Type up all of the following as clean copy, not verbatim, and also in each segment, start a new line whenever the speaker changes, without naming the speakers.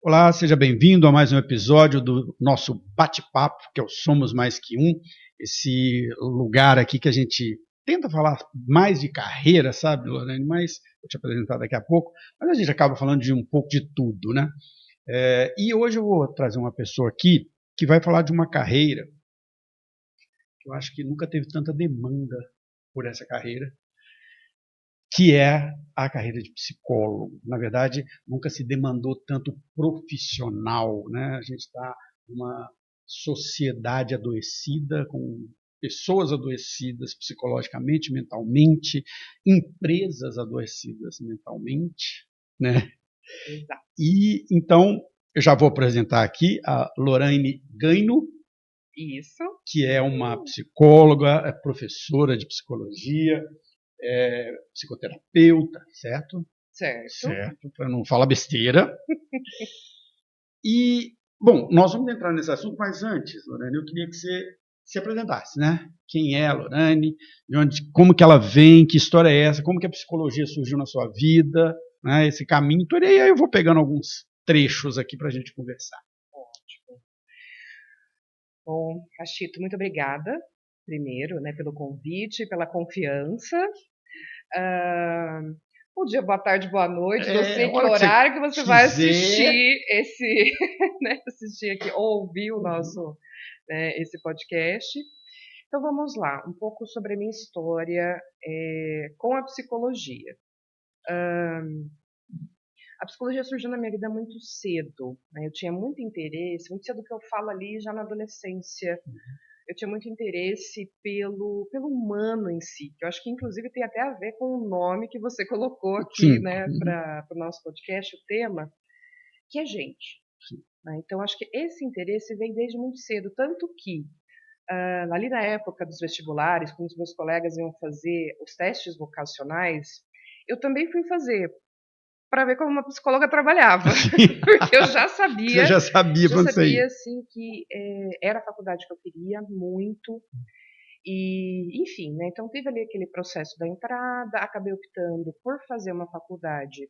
Olá, seja bem-vindo a mais um episódio do nosso bate-papo, que é o Somos Mais Que Um, esse lugar aqui que a gente tenta falar mais de carreira, sabe, Lorane? Mas vou te apresentar daqui a pouco, mas a gente acaba falando de um pouco de tudo, né? E hoje eu vou trazer uma pessoa aqui que vai falar de uma carreira que eu acho que nunca teve tanta demanda por essa carreira, que é a carreira de psicólogo. Na verdade, nunca se demandou tanto profissional, né? A gente está numa sociedade adoecida, com pessoas adoecidas psicologicamente, mentalmente, empresas adoecidas mentalmente, né?
Exato.
E então eu já vou apresentar aqui a Lorraine Gaino,
Isso.
que é uma psicóloga, é professora de psicologia, psicoterapeuta, certo?
Certo.
Certo, para não falar besteira. E, bom, nós vamos entrar nesse assunto, mas antes, Lorane, eu queria que você se apresentasse, né? Quem é a Lorane, de onde, como que ela vem, que história é essa, como que a psicologia surgiu na sua vida, né? Esse caminho todo, e aí eu vou pegando alguns trechos aqui para a gente conversar.
Ótimo. Bom, Cachito, muito obrigada, primeiro, né, pelo convite, pela confiança. Bom dia, boa tarde, boa noite. Não sei que
Hora que você
horário que você vai
quiser.
assistir esse, né, assistir aqui, ou ouvir o nosso, né, esse podcast. Então vamos lá, um pouco sobre a minha história com a psicologia. A psicologia surgiu na minha vida muito cedo, né? Eu tinha muito interesse, muito cedo que eu falo ali já na adolescência. Eu tinha muito interesse pelo humano em si, que eu acho que inclusive tem até a ver com o nome que você colocou aqui,
Sim.
né, para o nosso podcast, o tema, que é gente. Né? Então acho que esse interesse vem desde muito cedo, tanto que ali na época dos vestibulares, quando os meus colegas iam fazer os testes vocacionais, eu também fui fazer para ver como uma psicóloga trabalhava, porque eu já sabia,
Você já sabia para onde você ia.
assim que era a faculdade que eu queria muito e, enfim, né? Então teve ali aquele processo da entrada, acabei optando por fazer uma faculdade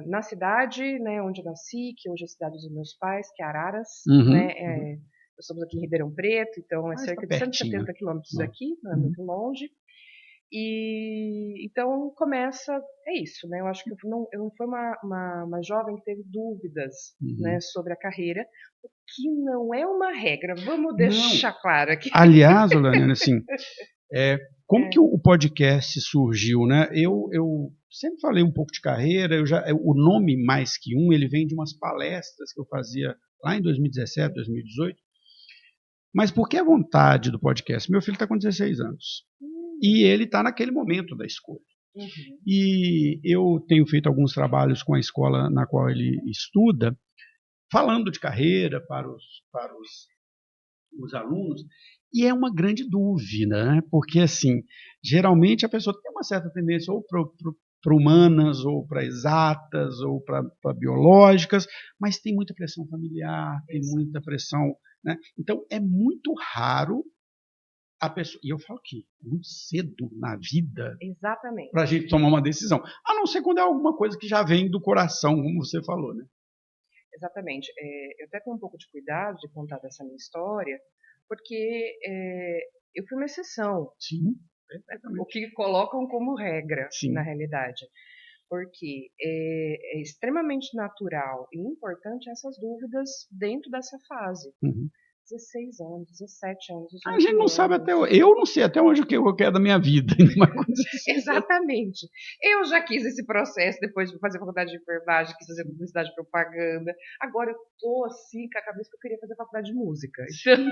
na cidade, né, onde eu nasci, que hoje é a cidade dos meus pais, que é Araras, né? Nós estamos aqui em Ribeirão Preto, então é cerca de 170 quilômetros daqui, não é muito longe. E então começa, é isso, né? Eu acho que eu não fui uma jovem que teve dúvidas, né, sobre a carreira, o que não é uma regra. Vamos deixar claro aqui.
Aliás, Olane, assim, como que o podcast surgiu, né? Eu sempre falei um pouco de carreira, o nome Mais Que Um, ele vem de umas palestras que eu fazia lá em 2017, 2018. Mas por que a vontade do podcast? Meu filho está com 16 anos. E ele está naquele momento da escolha. E eu tenho feito alguns trabalhos com a escola na qual ele estuda, falando de carreira para os alunos, e é uma grande dúvida, né? Porque, assim, geralmente a pessoa tem uma certa tendência ou para humanas, ou para exatas, ou para biológicas, mas tem muita pressão familiar, tem muita pressão, né? Então, é muito raro a pessoa, e eu falo que é muito cedo na vida para a gente tomar uma decisão, a não ser quando é alguma coisa que já vem do coração, como você falou, né?
Exatamente. Eu até tenho um pouco de cuidado de contar dessa minha história, porque eu fui uma exceção.
Sim.
O que colocam como regra,
Sim.
na realidade. Porque é extremamente natural e importante essas dúvidas dentro dessa fase. 16 anos, 17 anos, 18
A gente não
anos.
sabe até hoje. Eu não sei até hoje o que eu quero da minha vida.
Exatamente. Eu já quis esse processo depois de fazer faculdade de enfermagem, quis fazer publicidade e propaganda. Agora eu tô assim com a cabeça que eu queria fazer faculdade de música. Então,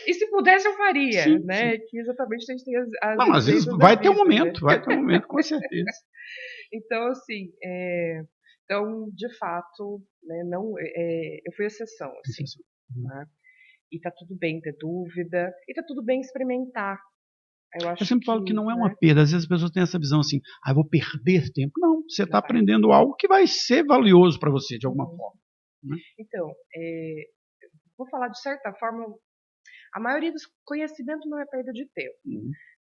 e se pudesse eu faria, sim, né? Sim. Que exatamente a gente tem as
não, às vezes vai ter um momento, né? Vai ter um momento, com certeza.
Então, assim, então, de fato, né, não, eu fui exceção, assim. Né? E tá tudo bem ter dúvida, e tá tudo bem experimentar.
Eu sempre falo que não é uma perda. Às vezes as pessoas têm essa visão assim, eu vou perder tempo. Não, você está aprendendo algo que vai ser valioso para você, de alguma forma. Né?
Então, vou falar de certa forma, a maioria dos conhecimentos não é perda de tempo.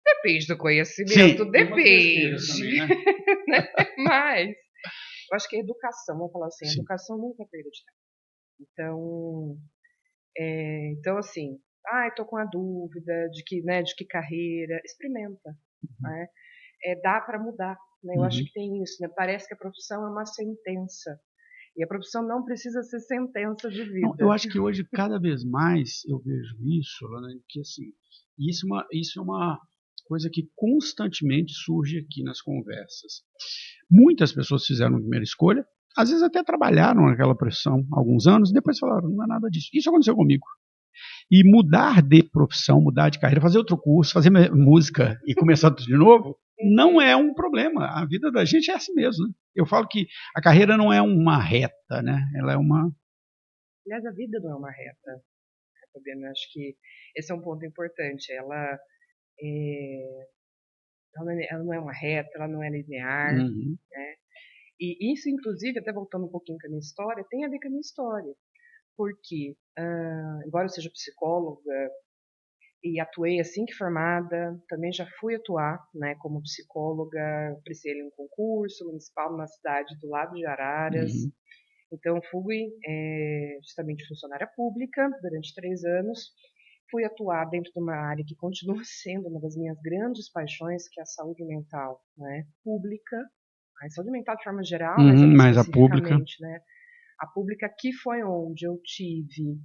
Depende do conhecimento,
sim,
depende.
Também, né?
Mas Eu acho que a educação, vamos falar assim, a
Sim.
educação nunca é perda de tempo. Então, assim, estou com a dúvida de que carreira, experimenta, né? Dá para mudar, né? Eu acho
Uhum.
que tem isso, né? Parece que a profissão é uma sentença, e a profissão não precisa ser sentença de
Não, eu
vida.
acho que hoje, cada vez mais, eu vejo isso, né, que assim, isso é uma coisa que constantemente surge aqui nas conversas. Muitas pessoas fizeram a primeira escolha, às vezes até trabalharam naquela profissão alguns anos, e depois falaram, não é nada disso. Isso aconteceu comigo. E mudar de profissão, mudar de carreira, fazer outro curso, fazer música e começar tudo de novo, não é um problema. A vida da gente é assim mesmo. Né? Eu falo que a carreira não é uma reta, né? Ela é uma.
Aliás, a vida não é uma reta, Fabiano. Eu acho que esse é um ponto importante. É, ela não é uma reta, ela não é linear,
Uhum.
né? E isso, inclusive, até voltando um pouquinho com a minha história, tem a ver com a minha história. Porque, embora eu seja psicóloga e atuei assim que formada, também já fui atuar, né, como psicóloga, prestei ali um concurso municipal numa cidade do lado de Araras.
Uhum.
Então, fui justamente funcionária pública durante 3 anos. Fui atuar dentro de uma área que continua sendo uma das minhas grandes paixões, que é a saúde mental, né, pública. A saúde mental de forma geral, mas
Uhum,
ali
mas a pública.
especificamente, né, a pública, que foi onde eu tive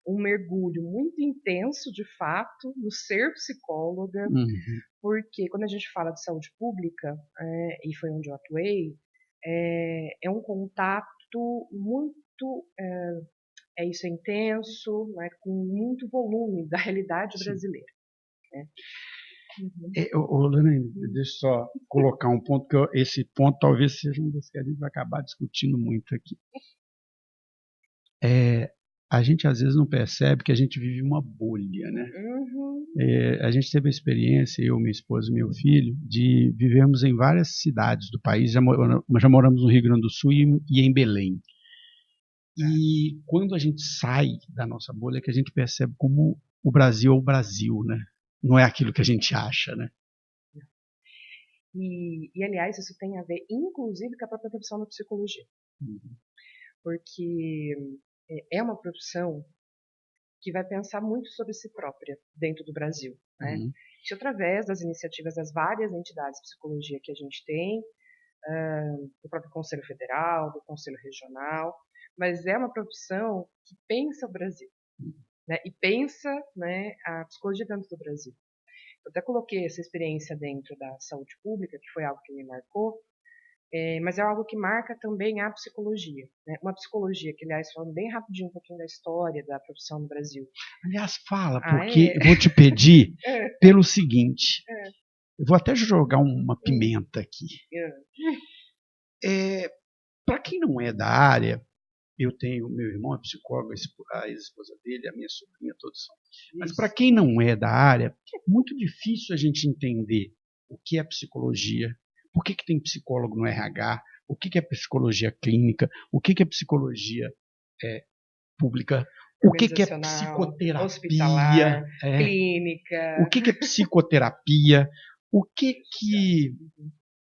um mergulho muito intenso, de fato, no ser psicóloga,
Uhum.
porque quando a gente fala de saúde pública, e foi onde eu atuei, é um contato muito, isso é intenso, né, com muito volume da realidade
Sim.
brasileira. Né? Uhum.
Lorena, deixa eu só colocar um ponto, que esse ponto talvez seja um dos que a gente vai acabar discutindo muito aqui. A gente às vezes não percebe que a gente vive uma bolha, né?
Uhum.
A gente teve a experiência, eu, minha esposa e meu filho, de vivermos em várias cidades do país. Já moramos no Rio Grande do Sul e em Belém. E quando a gente sai da nossa bolha, é que a gente percebe como o Brasil é o Brasil, né? Não é aquilo que a gente acha, né?
Aliás, isso tem a ver, inclusive, com a própria profissão da psicologia,
Uhum.
porque é uma profissão que vai pensar muito sobre si própria dentro do Brasil, né?
Uhum.
Isso através das iniciativas das várias entidades de psicologia que a gente tem, do próprio Conselho Federal, do Conselho Regional, mas é uma profissão que pensa o Brasil, né? E pensa, né, a psicologia dentro do Brasil. Eu até coloquei essa experiência dentro da saúde pública, que foi algo que me marcou, mas é algo que marca também a psicologia, né? Uma psicologia que, aliás, falando bem rapidinho um pouquinho da história da profissão no Brasil.
Aliás, fala, porque
É?
eu vou te pedir
É,
pelo seguinte.
é,
Eu vou até jogar uma pimenta aqui.
é.
Para quem não é da área, eu tenho meu irmão é psicólogo, a ex-esposa dele, a minha sobrinha, todos são. Mas para
Isso.
quem não é da área, é muito difícil a gente entender o que é psicologia, por que tem psicólogo no RH, o que é psicologia clínica, o que é psicologia pública, o que é
Organizacional,
psicoterapia,
hospitalar,
o
clínica.
que é psicoterapia, o que
Uhum.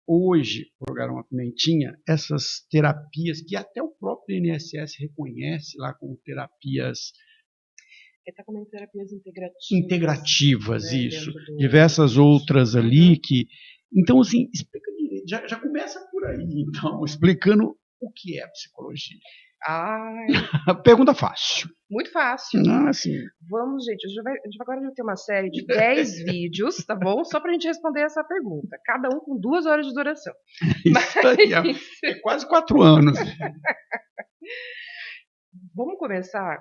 hoje, vou jogar uma pimentinha, essas terapias que até o próprio INSS reconhece lá como terapias
Está como terapias integrativas,
integrativas,
né,
isso,
dentro do
diversas
isso.
outras ali
Uhum.
que, então assim, explica direito, já começa por aí, então, explicando o que é a psicologia.
Ai,
Pergunta fácil.
muito fácil.
Não, assim,
Vamos, gente, agora a gente vai ter uma série de 10 vídeos, tá bom? Só pra gente responder essa pergunta. Cada um com 2 horas de duração. Mas
isso aí é quase 4 anos.
vamos começar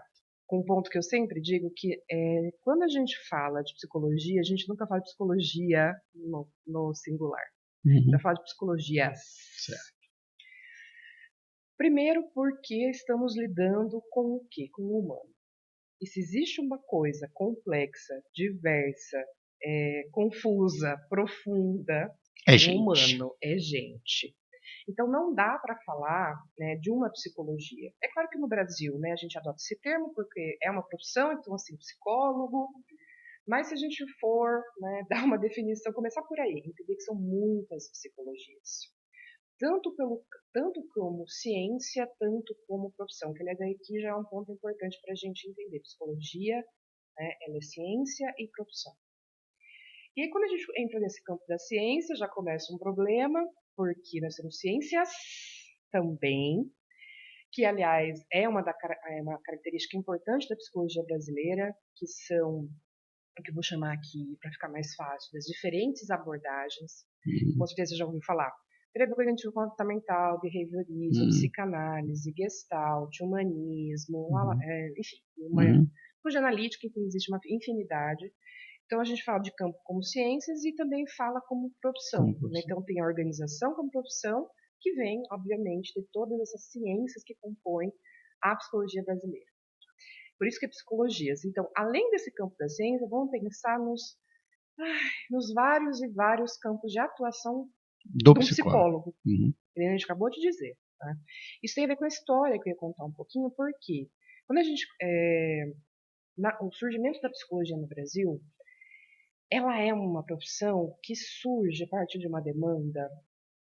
com um ponto que eu sempre digo, que quando a gente fala de psicologia, a gente nunca fala de psicologia no singular. A gente vai falar de psicologias.
Certo.
Primeiro porque estamos lidando com o quê? Com o humano. E se existe uma coisa complexa, diversa, confusa, profunda,
É
o
gente.
humano é gente. Então não dá para falar, né, de uma psicologia. É claro que no Brasil, né, a gente adota esse termo porque é uma profissão, então assim, psicólogo. Mas se a gente for, né, dar uma definição, começar por aí, entender que são muitas psicologias. Tanto tanto como ciência, tanto como profissão, que aliás aqui já é um ponto importante para a gente entender. Psicologia, né, ela é ciência e profissão. E aí, quando a gente entra nesse campo da ciência, já começa um problema, porque nós temos ciências também, que, aliás, é uma característica importante da psicologia brasileira, que são, o que eu vou chamar aqui, para ficar mais fácil, das diferentes abordagens. Com certeza você já ouviu falar. Terapia cognitivo-comportamental, behaviorismo, psicanálise, gestalt, humanismo, enfim, psicologia analítica, enfim, existe uma infinidade. Então, a gente fala de campo como ciências e também fala como profissão. Né? Então, tem a organização como profissão, que vem, obviamente, de todas essas ciências que compõem a psicologia brasileira. Por isso que é psicologias. Então, além desse campo da ciência, vamos pensar nos vários e vários campos de atuação
do
de um psicólogo.
Uhum.
Que a gente acabou de dizer. Tá? Isso tem a ver com a história que eu ia contar um pouquinho, porque quando a gente... o surgimento da psicologia no Brasil, ela é uma profissão que surge a partir de uma demanda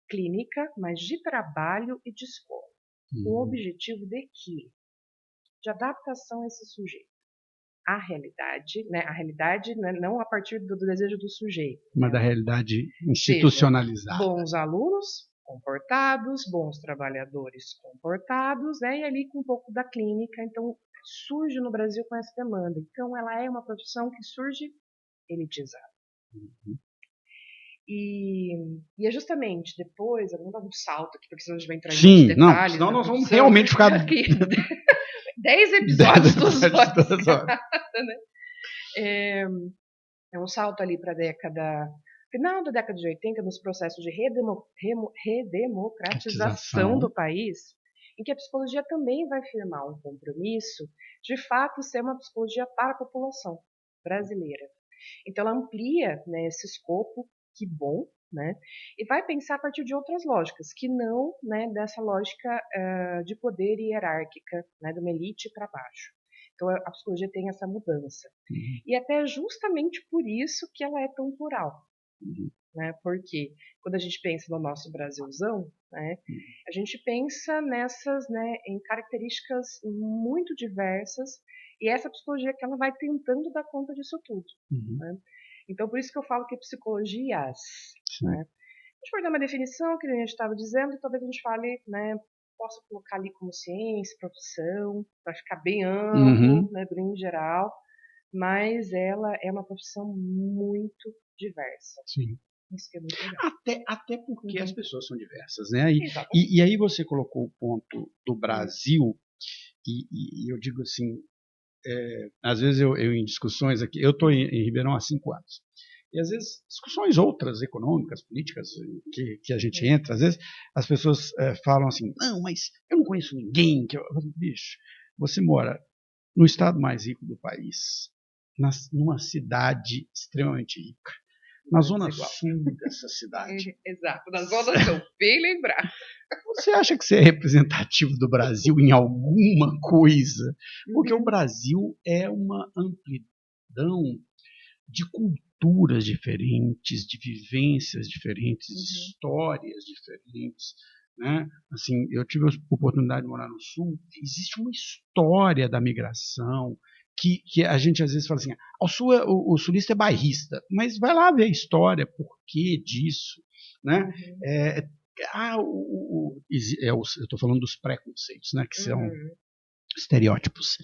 clínica, mas de trabalho e de escola, com o objetivo de adaptação a esse sujeito, à realidade, né? A realidade, né? Não a partir do desejo do sujeito,
mas
né?
da realidade institucionalizada.
Seja, bons alunos comportados, bons trabalhadores comportados, né? E ali com um pouco da clínica, então surge no Brasil com essa demanda. Então ela é uma profissão que surge elitizada. E é justamente depois, eu vou dar um salto aqui, porque senão a gente vai entrar em muitos detalhes.
Senão nós vamos realmente ficar
aqui 10 episódios, 2 horas. Né? É um salto ali para a final da década de 80, nos processos de redemocratização do país, em que a psicologia também vai firmar um compromisso de fato ser uma psicologia para a população brasileira. Então ela amplia, né, esse escopo, que bom, né, e vai pensar a partir de outras lógicas, que não, né, dessa lógica de poder hierárquica, né, de uma elite para baixo. Então a psicologia tem essa mudança. E até justamente por isso que ela é tão plural. Né, porque quando a gente pensa no nosso Brasilzão, né, a gente pensa nessas, né, em características muito diversas, e essa psicologia que ela vai tentando dar conta disso tudo. Né? Então, por isso que eu falo que psicologias. Né? A gente pode dar uma definição, que a gente estava dizendo, talvez a gente fale, né, possa colocar ali como ciência, profissão, para ficar bem amplo, né, bem geral, mas ela é uma profissão muito diversa.
Sim.
Isso que é muito legal.
Até porque as pessoas são diversas, né? E aí você colocou o ponto do Brasil, e eu digo assim, às vezes eu em discussões aqui, eu estou em Ribeirão há 5 anos, e às vezes discussões outras, econômicas, políticas, que a gente entra, às vezes as pessoas falam assim, não, mas eu não conheço ninguém, bicho, você mora no estado mais rico do país, numa cidade extremamente rica, na zona sul dessa cidade.
Exato, na zona sul, bem lembrar.
Você acha que você é representativo do Brasil em alguma coisa? Porque o Brasil é uma amplidão de culturas diferentes, de vivências diferentes, de histórias diferentes. Né? Assim, eu tive a oportunidade de morar no Sul, existe uma história da migração, que a gente às vezes fala assim, o sulista é bairrista, mas vai lá ver a história, por que disso, né? Eu estou falando dos preconceitos, né? Que são estereótipos.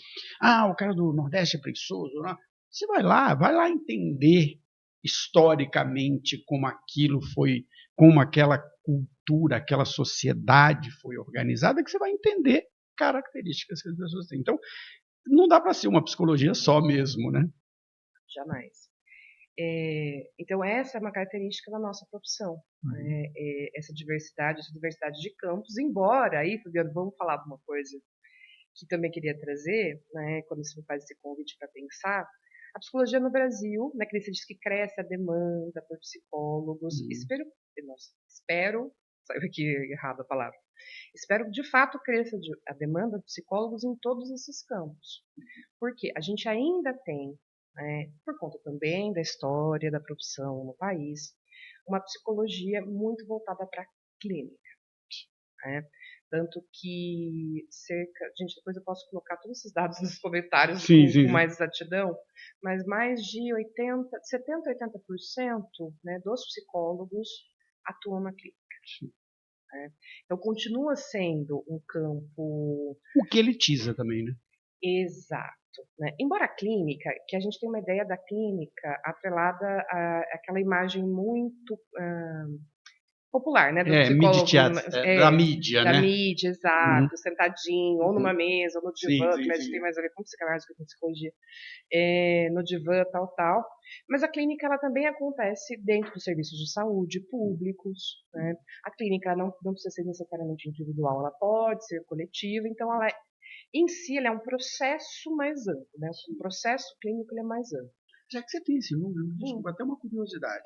O cara do Nordeste é preguiçoso, não? Você vai lá entender historicamente como aquilo foi, como aquela cultura, aquela sociedade foi organizada, que você vai entender características que as pessoas têm. Então, não dá para ser uma psicologia só mesmo, né?
Jamais. Então, essa é uma característica da nossa profissão. Essa diversidade de campos, embora, aí, Fabiano, vamos falar de uma coisa que também queria trazer, né, quando você me faz esse convite para pensar, a psicologia no Brasil, né, que você diz que cresce a demanda por psicólogos, espero, saiu aqui errada a palavra, espero que de fato cresça a demanda de psicólogos em todos esses campos, porque a gente ainda tem, né, por conta também da história da profissão no país, uma psicologia muito voltada para a clínica. né? Tanto que gente, depois eu posso colocar todos esses dados nos comentários com mais exatidão, mas mais de 70, 80%, né, dos psicólogos atuam na clínica. Né? Então continua sendo um campo...
O que elitiza também, né?
Exato. Né? Embora a clínica, que a gente tem uma ideia da clínica atrelada àquela imagem muito popular, né, do psicólogo,
da mídia,
da
né?
mídia, exato, sentadinho, ou numa mesa, ou no divã, que a gente tem mais a ver com psicanálise que com psicologia, no divã, tal. Mas a clínica, ela também acontece dentro dos serviços de saúde públicos, né? A clínica não precisa ser necessariamente individual, ela pode ser coletiva, então ela em si ela é um processo mais amplo, né? O processo clínico ele é mais amplo.
Já que você tem esse número, desculpa, até uma curiosidade,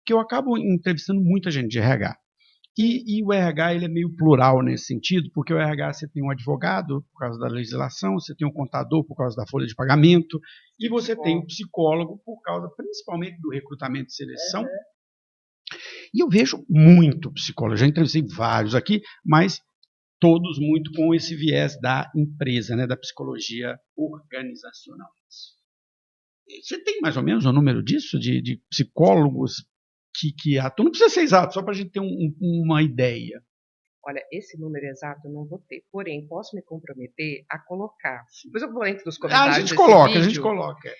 que eu acabo entrevistando muita gente de RH. E o RH ele é meio plural nesse sentido, porque o RH você tem um advogado por causa da legislação, você tem um contador por causa da folha de pagamento, e você tem um psicólogo por causa principalmente do recrutamento e seleção. E eu vejo muito psicólogo, já entrevistei vários aqui, mas todos muito com esse viés da empresa, né, da psicologia organizacional. Você tem mais ou menos o número disso, de psicólogos que atuam? Não precisa ser exato, só para a gente ter uma ideia.
Olha, esse número exato eu não vou ter, porém, posso me comprometer a colocar. Depois eu vou dentro dos comentários
a gente
vídeo.
coloca.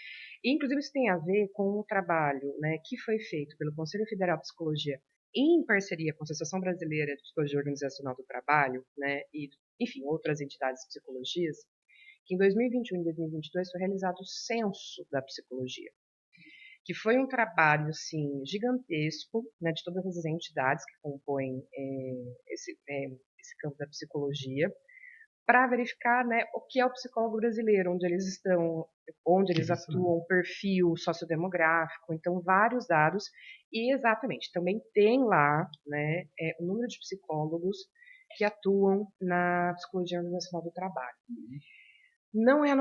Inclusive, isso tem a ver com o trabalho, né, que foi feito pelo Conselho Federal de Psicologia em parceria com a Associação Brasileira de Psicologia Organizacional do Trabalho, né, e, enfim, outras entidades de psicologias, que em 2021 e 2022 foi realizado o Censo da Psicologia, que foi um trabalho, assim, gigantesco, né, de todas as entidades que compõem esse campo da psicologia, para verificar, né, o que é o psicólogo brasileiro, onde eles estão, onde eles atuam, perfil sociodemográfico, então vários dados, e exatamente, também tem lá, né, o número de psicólogos que atuam na psicologia organizacional do trabalho. Não é,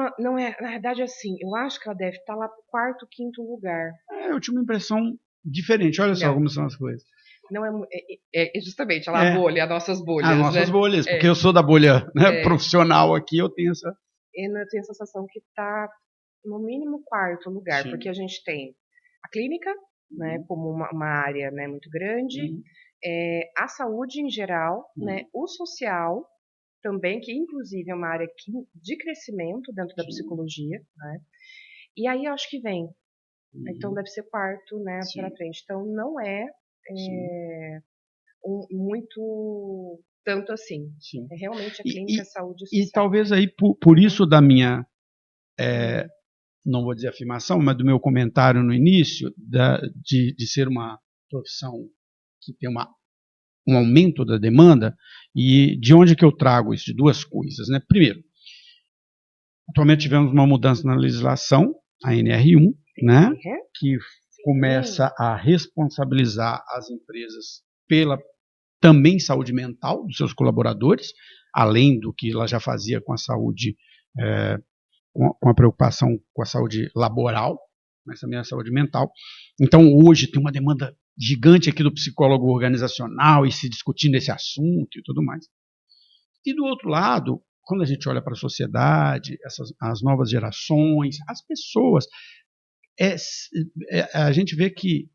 na verdade, assim, eu acho que ela deve estar lá para o quarto, quinto lugar.
Eu tive uma impressão diferente, olha só como são as coisas.
Não é justamente, a bolha, as nossas bolhas.
As nossas
né?
bolhas, porque eu sou da bolha profissional aqui, eu tenho essa...
Eu tenho a sensação que está no mínimo quarto lugar, porque a gente tem a clínica, né, como uma área, né, muito grande, a saúde em geral, né, o social também, que inclusive é uma área de crescimento dentro da psicologia, né, e aí eu acho que vem. Então deve ser quarto, né, para frente. Então não é muito tanto assim. É realmente a clínica, saúde social.
E talvez aí, por isso da minha, não vou dizer afirmação, mas do meu comentário no início, de ser uma profissão que tem um aumento da demanda, e de onde que eu trago isso? De duas coisas, né? Primeiro, atualmente tivemos uma mudança na legislação, a NR1, né? Que começa a responsabilizar as empresas pela também saúde mental dos seus colaboradores, além do que ela já fazia com a saúde, com a preocupação com a saúde laboral, mas também a saúde mental. Então, hoje tem uma demanda gigante aqui do psicólogo organizacional e se discutindo esse assunto e tudo mais. E do outro lado, quando a gente olha para a sociedade, as novas gerações, as pessoas, a gente vê que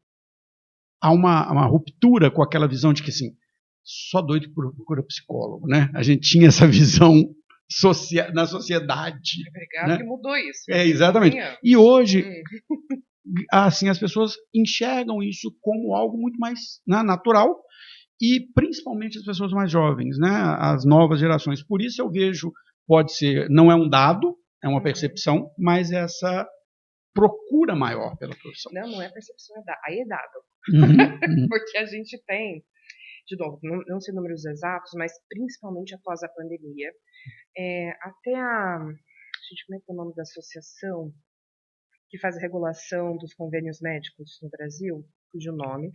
há uma ruptura com aquela visão de que assim, só doido procura psicólogo, né? A gente tinha essa visão na sociedade.
Obrigado, né? Que mudou isso.
Exatamente. E hoje, assim, as pessoas enxergam isso como algo muito mais natural, e principalmente as pessoas mais jovens, né? As novas gerações. Por isso eu vejo, pode ser, não é um dado, é uma percepção, mas essa procura maior pela profissão.
Não é percepção, aí é dado. Porque a gente tem, de novo, não sei números exatos, mas principalmente após a pandemia, até como é que é o nome da associação que faz a regulação dos convênios médicos no Brasil, cujo nome,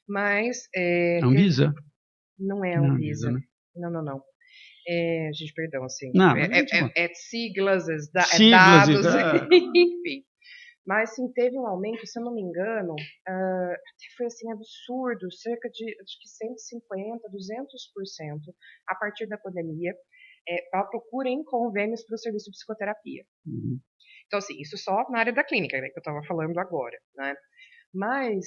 mas...
Anvisa?
Não é a Anvisa. Né? Não. Gente, perdão, assim.
Não,
siglas, dados, enfim. Mas sim, teve um aumento, se eu não me engano, foi assim absurdo, cerca de acho que 150, 200% a partir da pandemia, a procura em convênios para o serviço de psicoterapia.
Uhum.
Então, assim, isso só na área da clínica, né, que eu estava falando agora, né? Mas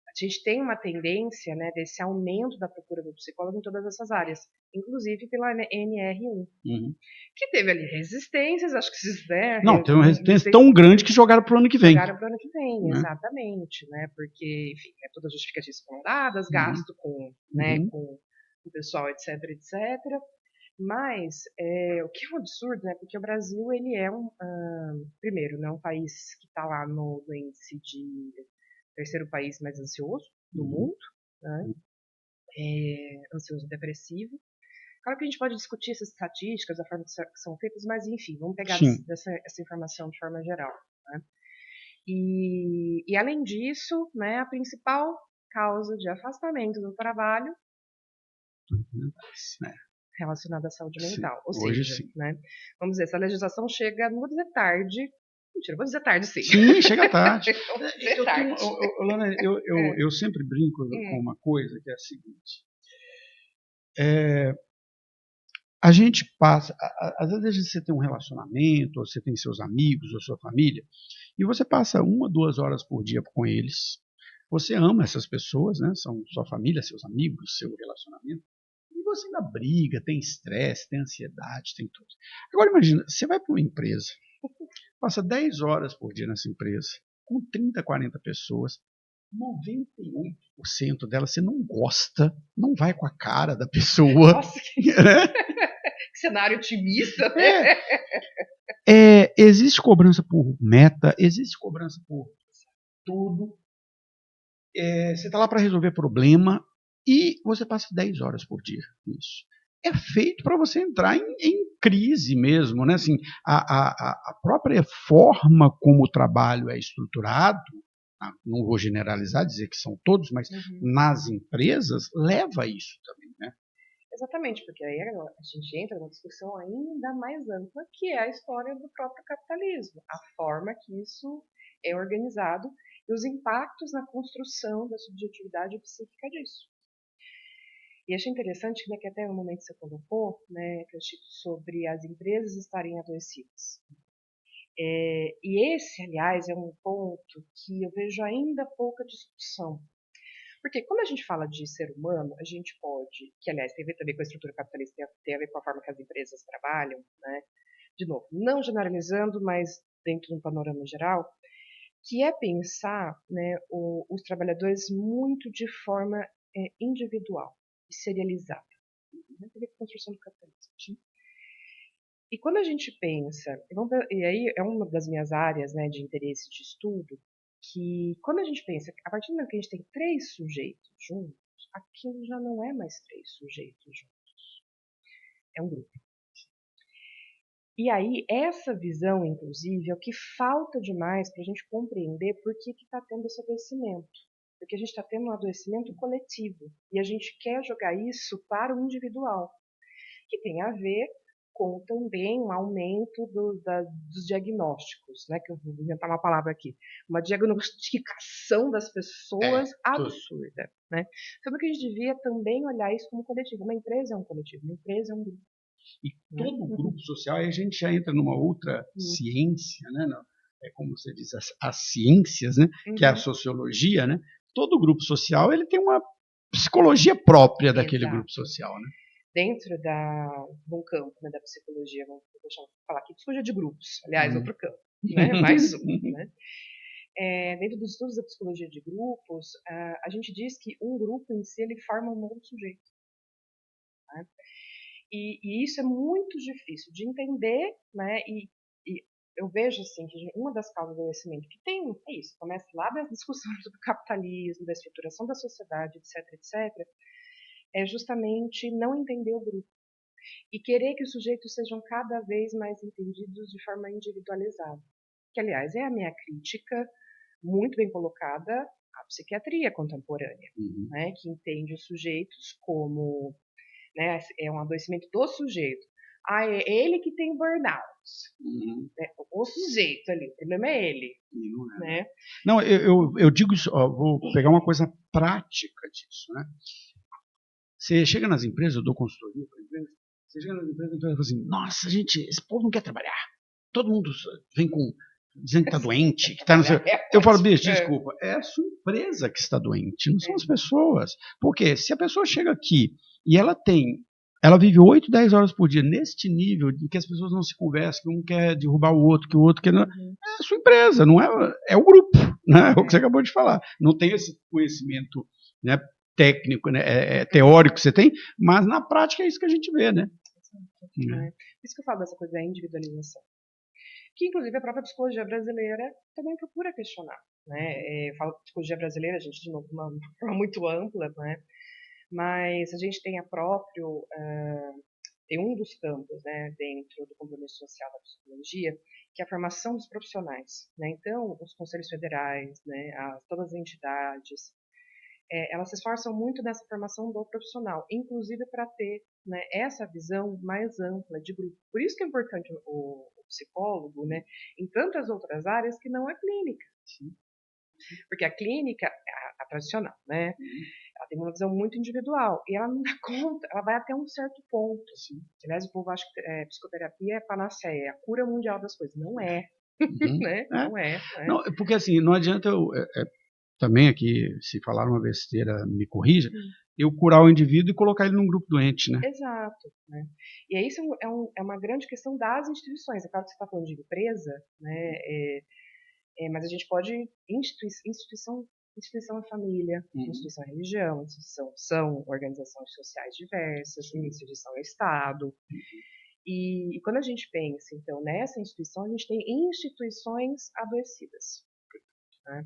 a gente tem uma tendência, né, desse aumento da procura do psicólogo em todas essas áreas, inclusive pela NR1,
Uhum.
que teve ali resistências, acho que esses, né,
Não, tem uma resistência tão grande que jogaram para o ano que vem.
jogaram para o ano que vem,
Né?
exatamente, né, porque, enfim, todas as justificativas foram dadas,
Uhum.
gasto com, né,
Uhum.
com o pessoal, etc, etc. Mas o que é um absurdo, né? Porque o Brasil ele é primeiro, né, um país que está lá no índice de terceiro país mais ansioso do mundo, né? Ansioso e depressivo. Claro que a gente pode discutir essas estatísticas, a forma que são feitas, mas enfim, vamos pegar essa informação de forma geral. Né? E além disso, né, a principal causa de afastamento do trabalho relacionada à saúde mental. Ou seja, né, vamos dizer, essa legislação chega, não vou dizer tarde, mentira, vou dizer tarde sim.
Sim, chega tarde.
Lana,
eu sempre brinco com uma coisa que é a seguinte. A gente passa, às vezes você tem um relacionamento, ou você tem seus amigos, ou sua família, e você passa 1 ou 2 horas por dia com eles. Você ama essas pessoas, né? São sua família, seus amigos, seu relacionamento. E você ainda briga, tem estresse, tem ansiedade, tem tudo. Agora imagina, você vai para uma empresa, passa 10 horas por dia nessa empresa, com 30, 40 pessoas, 98% delas você não gosta, não vai com a cara da pessoa.
Nossa, que cenário otimista.
Existe cobrança por meta, existe cobrança por tudo. Você está lá para resolver problema e você passa 10 horas por dia nisso. É feito para você entrar em crise mesmo, né? Assim, a própria forma como o trabalho é estruturado, não vou generalizar, dizer que são todos, mas nas empresas leva a isso também, né?
Exatamente, porque aí a gente entra numa discussão ainda mais ampla, que é a história do próprio capitalismo, a forma que isso é organizado e os impactos na construção da subjetividade psíquica disso. E achei interessante, né, que até no momento que você colocou, né, sobre as empresas estarem adoecidas. E esse, aliás, é um ponto que eu vejo ainda pouca discussão. Porque quando a gente fala de ser humano, a gente pode, que aliás tem a ver também com a estrutura capitalista, tem a ver com a forma que as empresas trabalham, né? De novo, não generalizando, mas dentro de um panorama geral, que é pensar, né, os trabalhadores muito de forma individual e serializada. Tem a ver com a construção do capitalismo. E quando a gente pensa, e aí é uma das minhas áreas, né, de interesse de estudo, que quando a gente pensa, a partir do momento que a gente tem 3 sujeitos juntos, aquilo já não é mais 3 sujeitos juntos. É um grupo. E aí, essa visão, inclusive, é o que falta demais para a gente compreender por que está tendo esse adoecimento. Porque a gente está tendo um adoecimento coletivo. E a gente quer jogar isso para o individual. Que tem a ver com também um aumento dos diagnósticos, né? Que eu vou inventar uma palavra aqui. Uma diagnosticação das pessoas absurda, né? Sendo que a gente devia também olhar isso como coletivo. Uma empresa é um coletivo, uma empresa é um grupo.
E todo grupo social, aí a gente já entra numa outra ciência, né? Como você diz, as ciências, né? Que é a sociologia, né? Todo grupo social ele tem uma psicologia própria daquele grupo social, né?
Dentro de um campo, né, da psicologia, vamos falar aqui, psicologia de grupos, aliás, outro campo, né? Mais um, né? Dentro dos estudos da psicologia de grupos, a gente diz que um grupo em si ele forma um novo sujeito. Né? E isso é muito difícil de entender, né? E eu vejo assim que uma das causas do adoecimento que tem é isso, começa lá das discussões do capitalismo, da estruturação da sociedade, etc, etc, é justamente não entender o grupo e querer que os sujeitos sejam cada vez mais entendidos de forma individualizada. Que, aliás, é a minha crítica muito bem colocada à psiquiatria contemporânea, né, que entende os sujeitos como, né, é um adoecimento do sujeito, é ele que tem burnout.
Uhum.
Né? O sujeito ali, o problema é ele.
Não é.
Né?
Não, eu digo isso, ó, vou pegar uma coisa prática disso, né? Você chega nas empresas, eu dou consultoria para empresas, você chega nas empresas e fala assim, nossa, gente, esse povo não quer trabalhar. Todo mundo vem dizendo que está doente, que está no seu... Eu falo, bicho, desculpa, é a sua empresa que está doente, não são as pessoas. Porque se a pessoa chega aqui e ela vive 8, 10 horas por dia neste nível de que as pessoas não se conversam, que um quer derrubar o outro, que o outro quer... É a sua empresa, não é o grupo, né? É o que você acabou de falar. Não tem esse conhecimento, né, técnico, né, teórico que você tem, mas na prática é isso que a gente vê, né?
Por isso que eu falo dessa coisa da individualização. Que, inclusive, a própria psicologia brasileira também procura questionar. Né? Eu falo psicologia brasileira, gente, de novo, uma forma muito ampla, né? Mas a gente tem tem um dos campos, né, dentro do compromisso social da psicologia, que é a formação dos profissionais. Né? Então, os conselhos federais, né, todas as entidades, elas se esforçam muito nessa formação do profissional, inclusive para ter, né, essa visão mais ampla de grupo. Por isso que é importante o psicólogo, né, em tantas outras áreas que não é clínica. Porque a clínica, a tradicional, né, ela tem uma visão muito individual e ela não dá conta, ela vai até um certo ponto. Aliás, o povo acha que psicoterapia é panaceia, é a cura mundial das coisas. Não é. Né? Não é.
Não, porque assim, não adianta também aqui, se falar uma besteira, me corrija, eu curar o indivíduo e colocar ele num grupo doente, né?
Exato. Né? E aí isso é uma grande questão das instituições. É claro que você está falando de empresa, né? Mas a gente pode... Instituição é família, instituição é religião, instituição são organizações sociais diversas, instituição é Estado. E quando a gente pensa, então, nessa instituição, a gente tem instituições adoecidas. Né?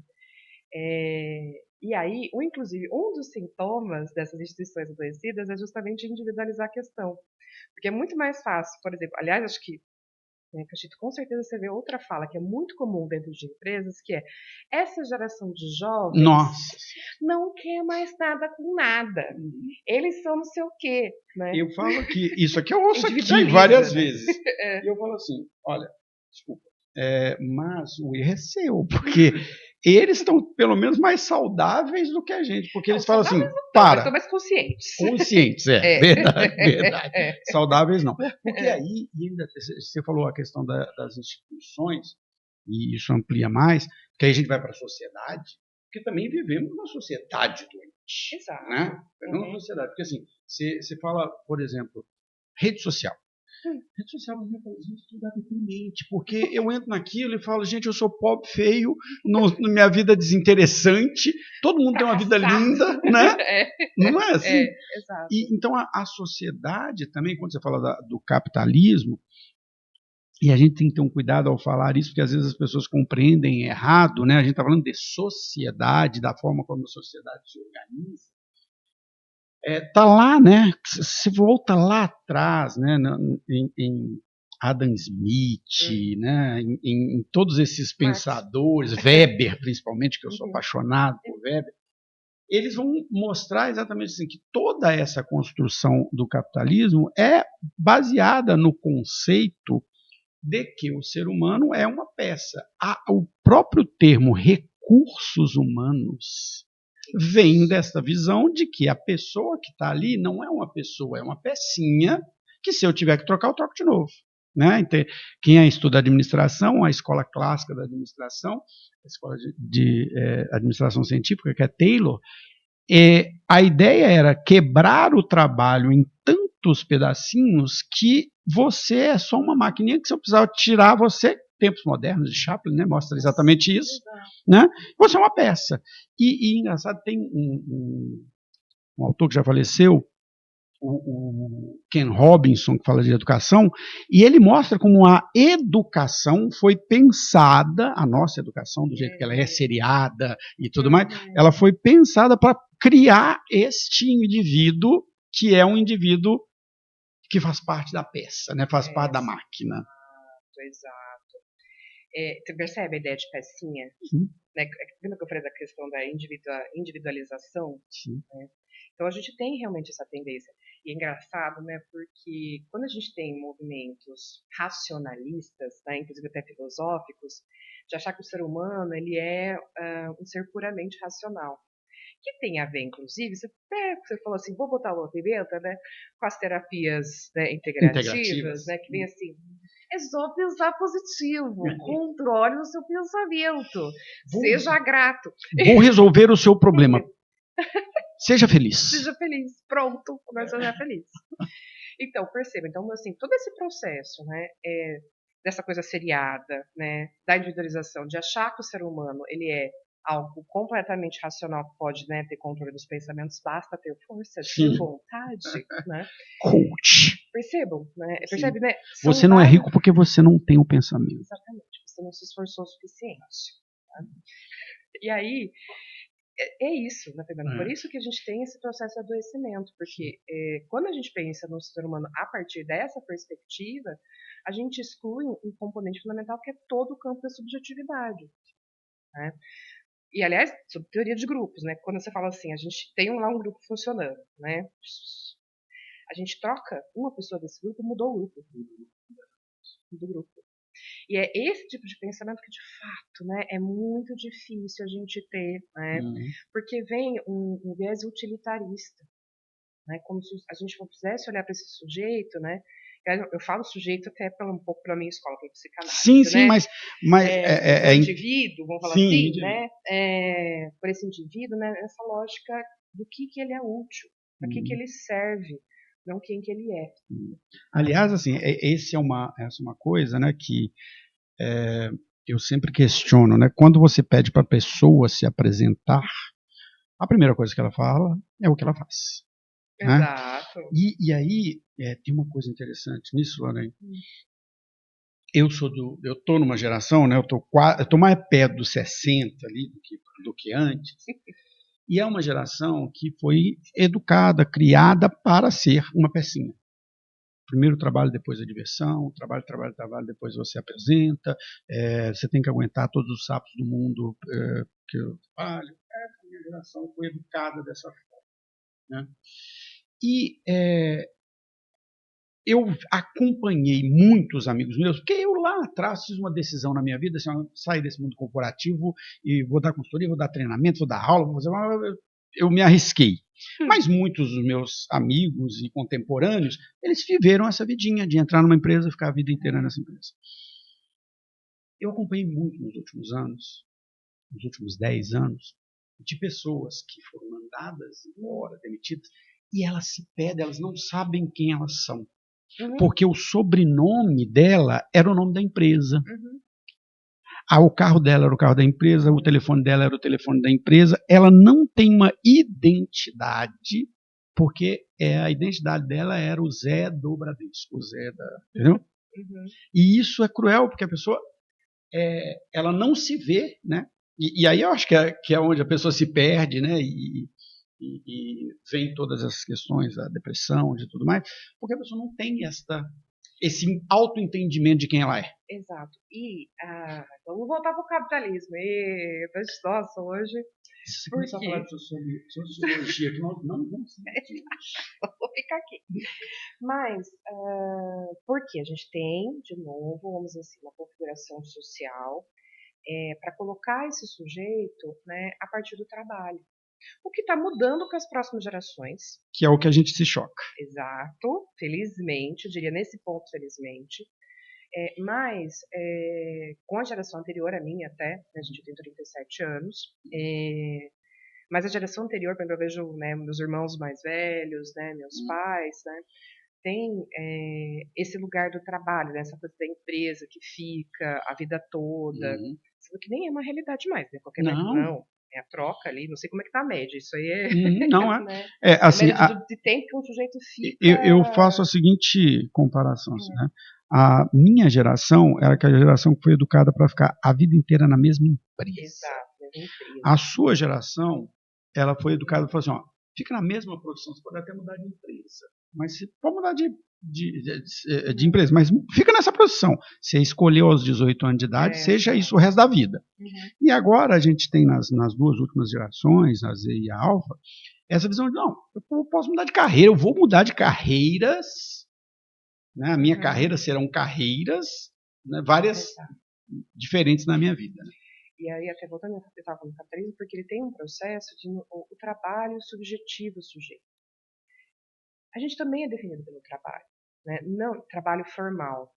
E aí, inclusive, um dos sintomas dessas instituições adoecidas é justamente individualizar a questão. Porque é muito mais fácil, por exemplo, aliás, acho que, né, Cachito, com certeza você vê outra fala que é muito comum dentro de empresas, que é essa geração de jovens não quer mais nada com nada. Eles são não sei o quê. Né?
Eu falo que isso aqui eu ouço aqui várias vezes. E eu falo assim, olha, desculpa, mas o erro é seu, porque eles estão pelo menos mais saudáveis do que a gente, porque eles falam assim,
estão mais conscientes.
Conscientes, verdade. Saudáveis não. Porque aí, ainda, você falou a questão das instituições, e isso amplia mais, que aí a gente vai para a sociedade, porque também vivemos numa sociedade doente.
Exato.
Né? Vivemos numa sociedade, porque assim, você fala, por exemplo, rede social. Rede social não é estudar deprimente, porque eu entro naquilo e falo, gente, eu sou pobre, feio, minha vida é desinteressante, todo mundo tem uma vida linda, né? Não é assim?
Exato.
Então a sociedade também, quando você fala do capitalismo, e a gente tem que ter um cuidado ao falar isso, porque às vezes as pessoas compreendem errado, né? A gente está falando de sociedade, da forma como a sociedade se organiza. Tá lá, né? Se volta lá atrás, né? Em Adam Smith, né? Em todos esses pensadores, Weber principalmente, que eu sou apaixonado por Weber, eles vão mostrar exatamente assim, que toda essa construção do capitalismo é baseada no conceito de que o ser humano é uma peça. O próprio termo recursos humanos vem dessa visão de que a pessoa que está ali não é uma pessoa, é uma pecinha que se eu tiver que trocar, eu troco de novo. Né? Então, quem estuda administração, a escola clássica da administração, a escola de administração científica, que é Taylor, a ideia era quebrar o trabalho em tantos pedacinhos que você é só uma maquininha que se eu precisar tirar você, tempos modernos de Chaplin, né, mostra exatamente isso, né? Você é uma peça. E engraçado, tem um autor que já faleceu, o Ken Robinson, que fala de educação, e ele mostra como a educação foi pensada, a nossa educação, do jeito que ela é seriada e tudo mais, ela foi pensada para criar este indivíduo, que é um indivíduo que faz parte da peça, né? Faz parte da máquina.
Exato. Você percebe a ideia de pecinha? Né? Lembra que eu falei da questão da individualização?
Sim.
Né? Então a gente tem realmente essa tendência. E é engraçado, né, porque quando a gente tem movimentos racionalistas, né, inclusive até filosóficos, de achar que o ser humano ele é um ser puramente racional. Que tem a ver, inclusive, você falou assim, vou botar uma pimenta, né, com as terapias, né, integrativas, né, que vem assim, é só pensar positivo, controle o seu pensamento, seja grato.
Vou resolver o seu problema. Seja feliz.
Seja feliz. Pronto, começa a ser feliz. Então, perceba, então, assim, todo esse processo, né, dessa coisa seriada, né, da individualização, de achar que o ser humano, ele é algo completamente racional, que pode, né, ter controle dos pensamentos, basta ter força de vontade, né?
Coach.
Percebam, né? Percebe, né?
Você não é rico porque você não tem o pensamento.
Exatamente, você não se esforçou o suficiente. Tá? E aí, é isso, né, Fernando? Por isso que a gente tem esse processo de adoecimento, porque quando a gente pensa no ser humano a partir dessa perspectiva, a gente exclui um componente fundamental que é todo o campo da subjetividade. Né? E, aliás, sobre teoria de grupos, né? Quando você fala assim, a gente tem lá um grupo funcionando, né? A gente troca uma pessoa desse grupo, mudou o grupo. Do grupo. E é esse tipo de pensamento que, de fato, né, é muito difícil a gente ter, né? Porque vem um viés utilitarista, né? Como se a gente não quisesse olhar para esse sujeito, né? Eu falo sujeito até um pouco pela minha escola, que é psicanálise.
Sim, sim,
né?
mas
indivíduo, vamos falar assim, né? Por esse indivíduo, né? Essa lógica do que ele é útil, para que ele serve, não quem que ele é.
Aliás, assim, essa é uma coisa, né, que eu sempre questiono, né? Quando você pede para a pessoa se apresentar, a primeira coisa que ela fala é o que ela faz.
Exato.
Né? E aí tem uma coisa interessante nisso, Lorena. Eu tô numa geração, né? Eu tô mais perto dos 60 ali do que antes. E é uma geração que foi educada, criada para ser uma pecinha. Primeiro trabalho, depois a diversão, trabalho, depois você apresenta, você tem que aguentar todos os sapos do mundo que eu trabalho. A minha geração foi educada dessa forma. Né? E eu acompanhei muitos amigos meus, porque eu lá atrás fiz uma decisão na minha vida, assim, sair desse mundo corporativo e vou dar consultoria, vou dar treinamento, vou dar aula, vou fazer eu me arrisquei. Mas muitos dos meus amigos e contemporâneos, eles viveram essa vidinha de entrar numa empresa e ficar a vida inteira nessa empresa. Eu acompanhei muito nos últimos anos, nos últimos 10 anos, de pessoas que foram mandadas embora, demitidas, e elas se perdem, elas não sabem quem elas são. Porque o sobrenome dela era o nome da empresa. O carro dela era o carro da empresa, o telefone dela era o telefone da empresa. Ela não tem uma identidade, porque a identidade dela era o Zé do Bradesco, o Zé da... Entendeu? E isso é cruel, porque a pessoa ela não se vê, né? E aí eu acho que é onde a pessoa se perde, né? E vem todas essas questões da depressão, de tudo mais, porque a pessoa não tem esse autoentendimento de quem ela é.
Exato. E vamos voltar para o capitalismo. Nossa, hoje...
Se começar a falar de sociologia, que nós não vamos
vou ficar aqui. Mas, porque a gente tem, de novo, vamos dizer assim, uma configuração social para colocar esse sujeito, né, a partir do trabalho. O que está mudando com as próximas gerações.
Que é o que a gente se choca.
Exato, felizmente, eu diria nesse ponto, felizmente. Mas, com a geração anterior, a minha até, né, a gente tem 37 anos, mas a geração anterior, quando eu vejo, né, meus irmãos mais velhos, né, meus pais, né, tem esse lugar do trabalho, né, essa coisa da empresa que fica a vida toda, que nem é uma realidade mais, né, qualquer não. É a troca ali, não sei como é que tá a média, isso aí é...
Não é.
Né?
Assim,
a média de tempo que um sujeito fica...
Eu faço a seguinte comparação, assim, né? A minha geração era aquela geração que foi educada para ficar a vida inteira na mesma empresa.
Exato, mesma empresa.
A sua geração, ela foi educada para falar assim, ó, fica na mesma profissão, você pode até mudar de empresa, mas você pode mudar de empresa, mas fica nessa posição. Você escolheu aos 18 anos de idade, seja isso o resto da vida. E agora a gente tem nas duas últimas gerações, a Z e a Alfa, essa visão de, não, eu posso mudar de carreira, eu vou mudar de carreiras, né? A minha carreira serão carreiras, né? Várias diferentes na minha vida. Né?
E aí, até voltando, eu estava falando do capitalismo, porque ele tem um processo de o trabalho subjetivo sujeito. A gente também é definido pelo trabalho, né? Não trabalho formal.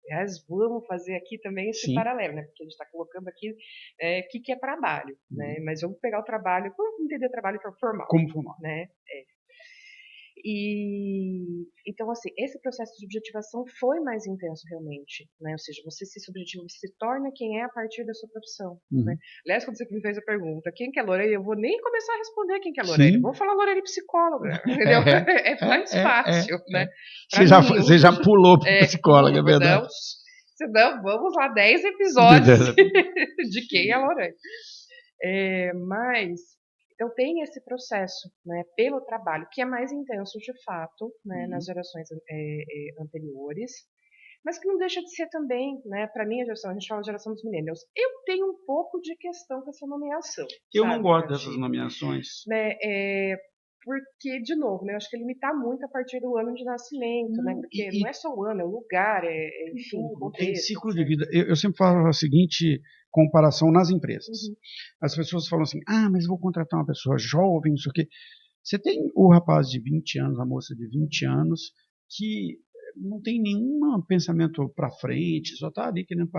Aliás, vamos fazer aqui também esse paralelo, né? Porque a gente está colocando aqui o que é trabalho, né? Mas vamos pegar o trabalho, vamos entender trabalho formal.
Como formal.
Né? E então, assim, esse processo de subjetivação foi mais intenso realmente, né? Ou seja, você se subjetiva, você se torna quem é a partir da sua profissão. Né? Aliás, quando você me fez a pergunta, quem que é Lorelei, eu vou nem começar a responder quem que é Lorelei. Vou falar Lorelei psicóloga, entendeu? É mais fácil, né?
Você já pulou para psicóloga, é verdade.
Senão, vamos lá, 10 episódios de quem é Lorelei. Mas então tem esse processo, né, pelo trabalho, que é mais intenso de fato, né, nas gerações anteriores, mas que não deixa de ser também, né, para minha geração, a gente fala geração dos millennials, eu tenho um pouco de questão com essa nomeação.
Eu não gosto dessas nomeações.
Né, porque, de novo, né, eu acho que é limitar muito a partir do ano de nascimento, né, porque não é só o ano, é o lugar, enfim, o contexto.
Tem ciclo de vida. Eu sempre falo a seguinte comparação nas empresas. As pessoas falam assim, mas vou contratar uma pessoa jovem, não sei o quê. Você tem o rapaz de 20 anos, a moça de 20 anos, que não tem nenhum pensamento para frente, só está ali querendo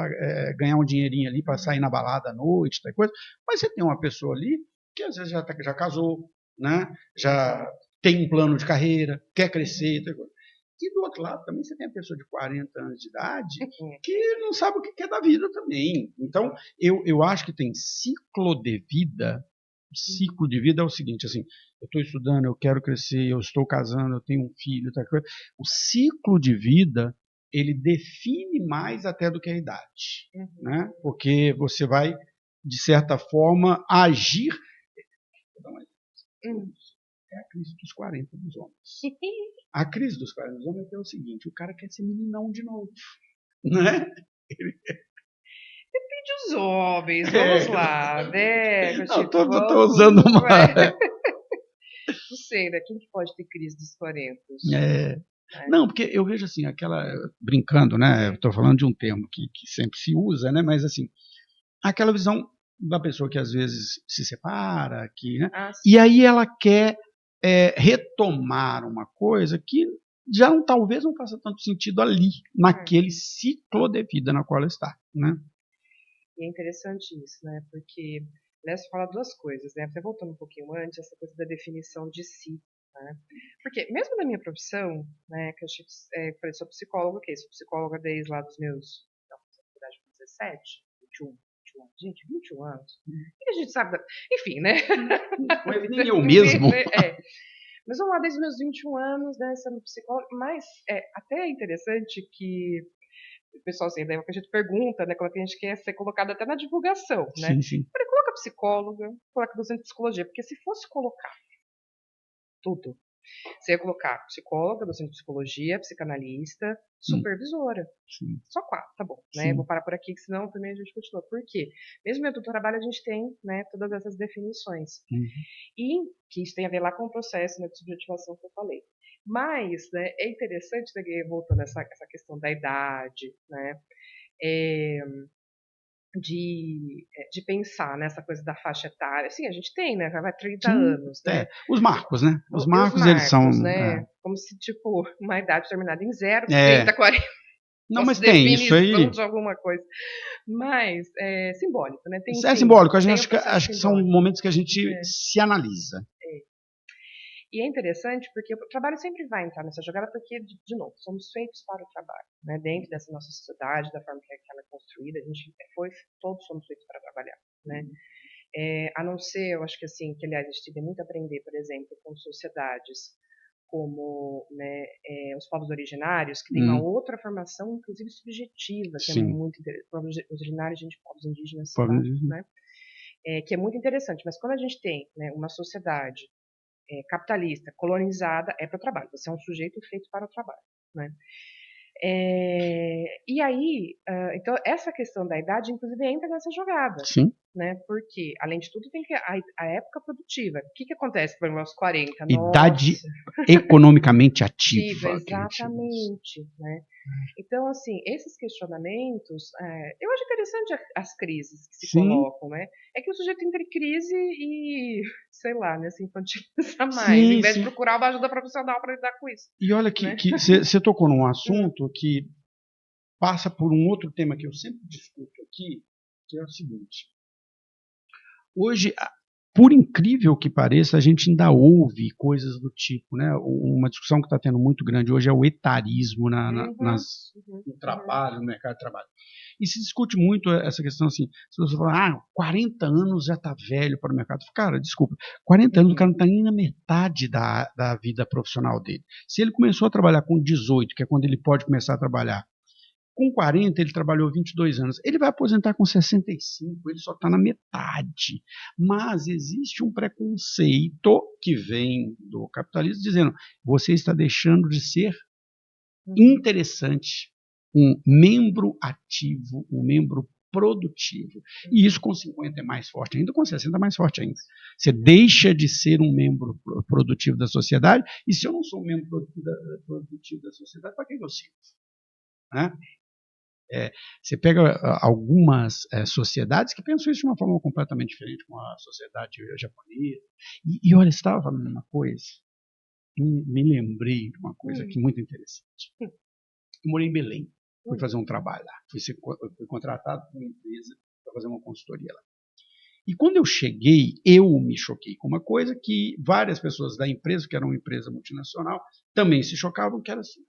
ganhar um dinheirinho ali para sair na balada à noite, tal coisa. Mas você tem uma pessoa ali que às vezes já casou, né? Já tem um plano de carreira, quer crescer, tal coisa. E do outro lado também você tem a pessoa de 40 anos de idade que não sabe o que é da vida também. Então, eu acho que tem ciclo de vida. Ciclo de vida é o seguinte, assim, eu estou estudando, eu quero crescer, eu estou casando, eu tenho um filho, tal coisa. O ciclo de vida, ele define mais até do que a idade, né? Porque você vai, de certa forma, agir. Vou dar um exemplo. É a crise dos 40 dos homens. A crise dos 40 dos homens é o seguinte, o cara quer ser meninão de novo, né?
Depende dos homens, vamos lá, né?
Não, tô usando uma...
Não sei, né? Quem que pode ter crise dos 40?
Não, porque eu vejo assim, brincando, né? Estou falando de um termo que sempre se usa, né? Mas assim, aquela visão da pessoa que às vezes se separa, né? E aí ela quer retomar uma coisa que já talvez não faça tanto sentido ali, naquele ciclo de vida na qual ela está, né?
E é interessante isso, né? Porque, aliás, você fala duas coisas, né? Até voltando um pouquinho antes, essa coisa da definição de si, né? Porque, mesmo na minha profissão, né, que eu falei, sou psicóloga, sou psicóloga desde lá dos meus, na faculdade, 17, 21, gente, 21 anos. E a gente sabe, enfim, né?
Nem eu mesmo.
Mas vamos lá, desde os meus 21 anos, né, sendo psicóloga, mas até é interessante que o pessoal, assim, né, que a gente pergunta, né, como é que a gente quer ser colocado até na divulgação, né?
Sim.
Falei, coloca psicóloga, coloca docente de psicologia, porque se fosse colocar tudo, você ia colocar psicóloga, docente de psicologia, psicanalista, supervisora.
Sim.
Só 4, tá bom, né? Vou parar por aqui, que senão também a gente continua. Por quê? Mesmo dentro do trabalho a gente tem, né, todas essas definições. E que isso tem a ver lá com o processo, né, de subjetivação que eu falei. Mas, né, é interessante, né, voltando a essa questão da idade, né, de pensar nessa coisa da faixa etária. Sim, a gente tem, né, já vai 30 anos, né?
Os marcos, né? Os marcos, eles são...
né? Como se, tipo, uma idade terminada em 0, 30, 40...
Não, mas tem isso aí.
De alguma coisa. Mas é simbólico, né? Tem,
simbólico. A gente acho que são momentos que a gente se analisa.
E é interessante porque o trabalho sempre vai entrar nessa jogada porque, de novo, somos feitos para o trabalho. Né? Dentro dessa nossa sociedade, da forma que ela é construída, todos somos feitos para trabalhar. Né? A não ser, eu acho que assim, que aliás a gente tem muito a aprender, por exemplo, com sociedades como, né, os povos originários, que tem uma outra formação, inclusive subjetiva, que é muito interessante. Povos originários, povos indígenas, né? Que é muito interessante. Mas quando a gente tem, né, uma sociedade capitalista, colonizada, é para o trabalho. Você é um sujeito feito para o trabalho, né? E aí, então essa questão da idade, inclusive, entra nessa jogada. né? Porque, além de tudo, tem que a época produtiva. O que acontece por aos 40?
Idade
Nossa,
economicamente
ativa,
ativa. Que a gente diz.
exatamente, né? Então, assim, esses questionamentos, eu acho interessante as crises que se
Sim,
colocam, né? É que o sujeito entra em crise e, sei lá, né, se infantiliza mais, em
sim,
vez de
sim.
procurar uma ajuda profissional para lidar com isso,
E olha
né?
que você tocou num
Hum,
assunto que passa por um outro tema que eu sempre discuto aqui, que é o seguinte. Hoje, por incrível que pareça, a gente ainda ouve coisas do tipo, né? Uma discussão que está tendo muito grande hoje é o etarismo
uhum, uhum,
no
uhum,
trabalho, no mercado de trabalho. E se discute muito essa questão assim, se você falar, 40 anos já está velho para o mercado. Cara, desculpa, 40 anos o cara não está nem na metade da vida profissional dele. Se ele começou a trabalhar com 18, que é quando ele pode começar a trabalhar, com 40, ele trabalhou 22 anos. Ele vai aposentar com 65, ele só está na metade. Mas existe um preconceito que vem do capitalismo dizendo: você está deixando de ser
uhum.
interessante, um membro ativo, um membro produtivo. E isso com 50 é mais forte ainda, com 60 é mais forte ainda. Você deixa de ser um membro produtivo da sociedade, e se eu não sou um membro produtivo da sociedade, para que eu sirvo? Né? Você pega algumas sociedades que pensam isso de uma forma completamente diferente, como a sociedade japonesa. E olha, você estava falando uma coisa, me lembrei de uma coisa aqui
Hum,
muito interessante. Eu morei em Belém, fui
hum,
fazer um trabalho lá, fui contratado por uma empresa para fazer uma consultoria lá. E quando eu cheguei, eu me choquei com uma coisa que várias pessoas da empresa, que era uma empresa multinacional, também se chocavam, que era assim: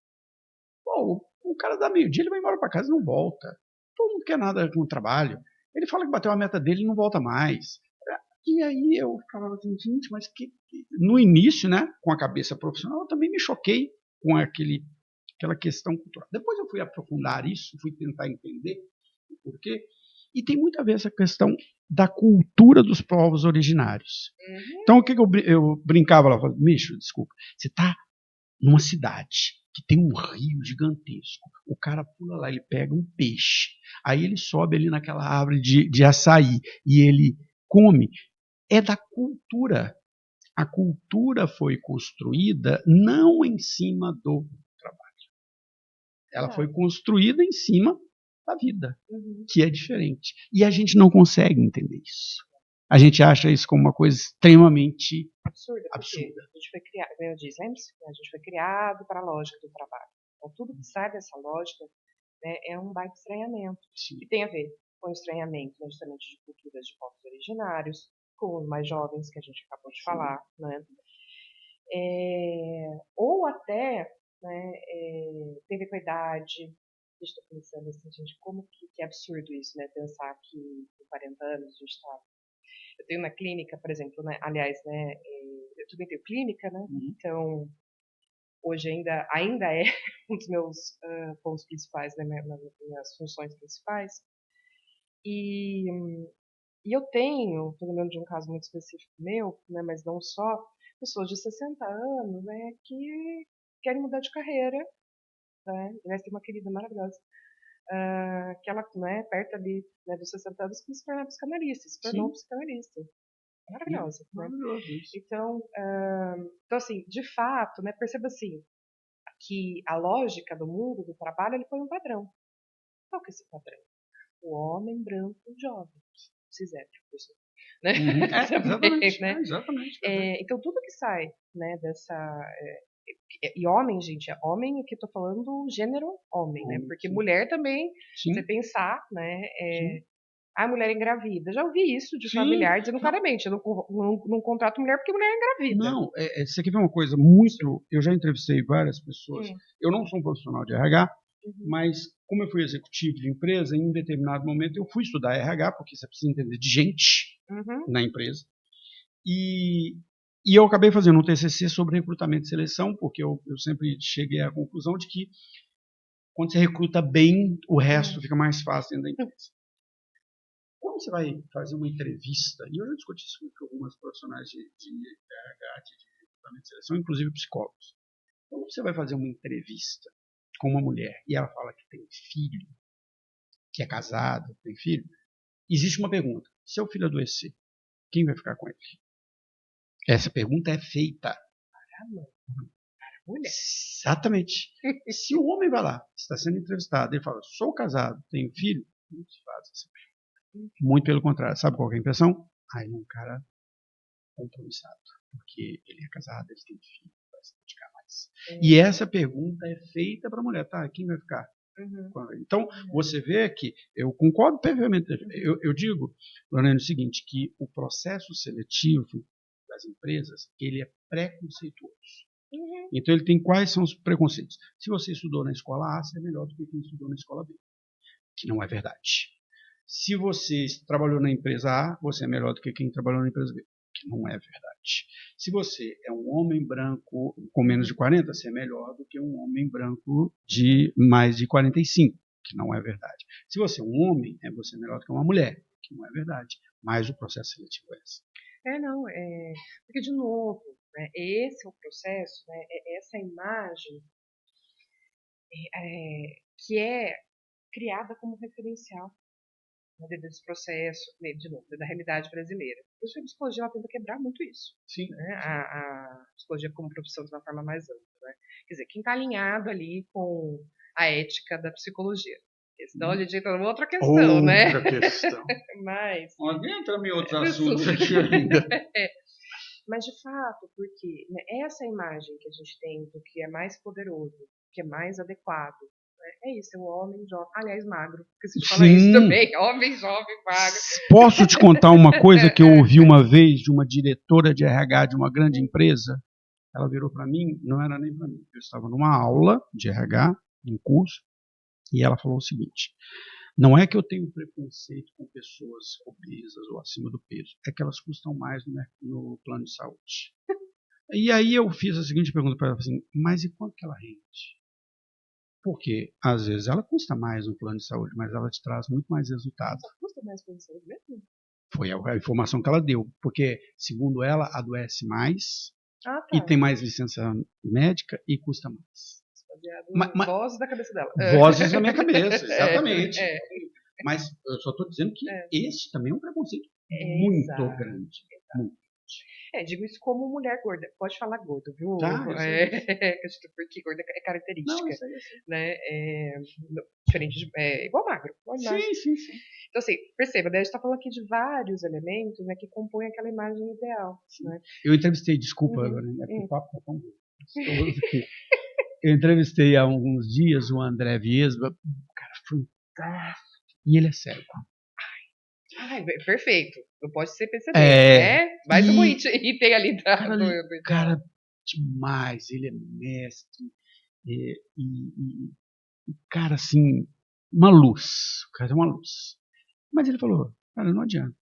pô, o cara dá meio-dia, ele vai embora para casa e não volta. Pô, não quer nada com o trabalho. Ele fala que bateu a meta dele e não volta mais. E aí eu falava assim, gente, mas no início, né, com a cabeça profissional, eu também me choquei com aquela questão cultural. Depois eu fui aprofundar isso, fui tentar entender o porquê. E tem muito a ver essa questão da cultura dos povos originários.
uhum.
Então, o que eu brincava lá? Eu falava, Micho, desculpa, você está numa cidade que tem um rio gigantesco. O cara pula lá, ele pega um peixe. Aí ele sobe ali naquela árvore de açaí e ele come. É da cultura. A cultura foi construída não em cima do trabalho. Ela foi
Verdade.
construída em cima da vida,
Uhum.
que é diferente. E a gente não consegue entender isso. A gente acha isso como uma coisa extremamente
Absurda, porque
absurda.
a gente foi criado, eu disse, lembre-se, a gente foi criado para a lógica do trabalho. Então, tudo que sai dessa lógica, né, é um baita estranhamento,
Sim,
que tem a ver com o estranhamento, né, justamente de culturas de povos originários, com os mais jovens, que a gente acabou de
sim,
falar, né, ou até, né, tem a ver com a idade. Estou pensando assim, gente, como que é absurdo isso, né, pensar que com 40 anos a gente está. Eu tenho na clínica, por exemplo, né, aliás, né, eu também tenho clínica, né,
uhum,
então hoje ainda é um dos meus pontos principais, né, minhas funções principais. E, e eu tenho, pelo menos de um caso muito específico meu, né, mas não só, pessoas de 60 anos, né, que querem mudar de carreira, né, aliás, tem uma querida maravilhosa, que ela, né, perto ali, né, dos 60 anos, quis se tornar psicanalista, se tornou
sim,
psicanalista.
sim,
Maravilhosa, né?
maravilhoso isso.
Então, assim, de fato, né, perceba assim, que a lógica do mundo do trabalho, ele põe um padrão. Qual que é esse padrão? O homem branco jovem, cishétero, pessoa, né?
Uhum.
Também,
Exatamente,
né?
exatamente, perfeito.
Então, tudo que sai, né, dessa... E homem, gente, é homem, aqui eu tô falando gênero homem, né?
Homem,
Porque
sim,
mulher também, você
sim,
pensar, né?
sim,
A mulher engravida. Já ouvi isso de
sim.
familiar dizendo
Não,
claramente, eu não contrato mulher porque mulher é engravida.
não, você quer ver uma coisa muito. Eu já entrevistei várias pessoas.
Hum,
Eu não sou um profissional de RH,
uhum,
mas como eu fui executivo de empresa, em um determinado momento eu fui estudar RH, porque você precisa entender de gente
uhum,
na empresa. E, e eu acabei fazendo um TCC sobre recrutamento e seleção, porque eu sempre cheguei à conclusão de que quando você recruta bem, o resto
uhum,
fica mais fácil dentro da empresa. Quando você vai fazer uma entrevista, e eu já discuti isso com algumas profissionais de RH, de recrutamento e seleção, inclusive psicólogos. Quando você vai fazer uma entrevista com uma mulher e ela fala que tem filho, que é casada, tem filho, existe uma pergunta. Se o filho adoecer, quem vai ficar com ele? Essa pergunta é feita.
Caramba. Mulher.
Exatamente. Se o homem vai lá, está sendo entrevistado, ele fala, sou casado, tenho filho, não se faz essa pergunta. Muito pelo contrário. Sabe qual é a impressão? Aí um cara compromissado. Porque ele é casado, ele tem filho, vai se dedicar mais. E essa pergunta é feita para a mulher, tá? Quem vai ficar? Então, você vê que eu concordo perfeitamente. Eu digo, Lorena, o seguinte, que o processo seletivo das empresas, ele é preconceituoso. Então, ele tem quais são os preconceitos. Se você estudou na escola A, você é melhor do que quem estudou na escola B. Que não é verdade. Se você trabalhou na empresa A, você é melhor do que quem trabalhou na empresa B. Que não é verdade. Se você é um homem branco com menos de 40, você é melhor do que um homem branco de mais de 45, que não é verdade. Se você é um homem, você é melhor do que uma mulher, que não é verdade. Mas o processo seletivo é esse.
Porque, de novo, né, esse é o processo, né, essa imagem que é criada como referencial, né, dentro desse processo, né, de novo, da realidade brasileira. Por isso que a psicologia ela tenta quebrar muito isso.
Sim.
Né? A psicologia como profissão de uma forma mais ampla. Né? Quer dizer, quem está alinhado ali com a ética da psicologia. Senão a gente entra numa outra questão, né?
Outra questão.
Mas...
Entra em outros assuntos aqui ainda.
Mas, de fato, porque né, essa imagem que a gente tem do que é mais poderoso, que é mais adequado, né, é isso, é o homem jovem, aliás, magro, porque se fala isso também, homem jovem, magro.
Posso te contar uma coisa que eu ouvi uma vez de uma diretora de RH de uma grande empresa? Ela virou para mim, não era nem para mim, eu estava numa aula de RH, um curso, e ela falou o seguinte, não é que eu tenho preconceito com pessoas obesas ou acima do peso, é que elas custam mais no plano de saúde. E aí eu fiz a seguinte pergunta para ela, assim, mas e quanto que ela rende? Porque, às vezes, ela custa mais no plano de saúde, mas ela te traz muito mais resultado.
Ela custa mais no plano de saúde mesmo?
Foi a informação que ela deu. Porque, segundo ela, adoece mais e tem mais licença médica e custa mais.
Vozes da cabeça dela.
Vozes da minha cabeça, exatamente. Mas eu só estou dizendo que esse também é um preconceito muito grande. Muito.
Digo isso como mulher gorda. Pode falar gordo, viu?
Tá,
porque gorda é característica.
Não, eu sei.
Né? Diferente de, igual magro.
Sim.
Então, assim, perceba, daí a gente está falando aqui de vários elementos, né, que compõem aquela imagem ideal. Né?
Eu entrevistei, desculpa, agora, porque o papo tá tão gostoso aqui. Eu entrevistei há alguns dias o André Viesba, cara fantástico, e ele é cego.
Perfeito. Não pode ser PCD, né? Mais um item ali
cara, demais. Ele é mestre. E cara, assim, uma luz. O cara é uma luz. Mas ele falou, cara, não adianta.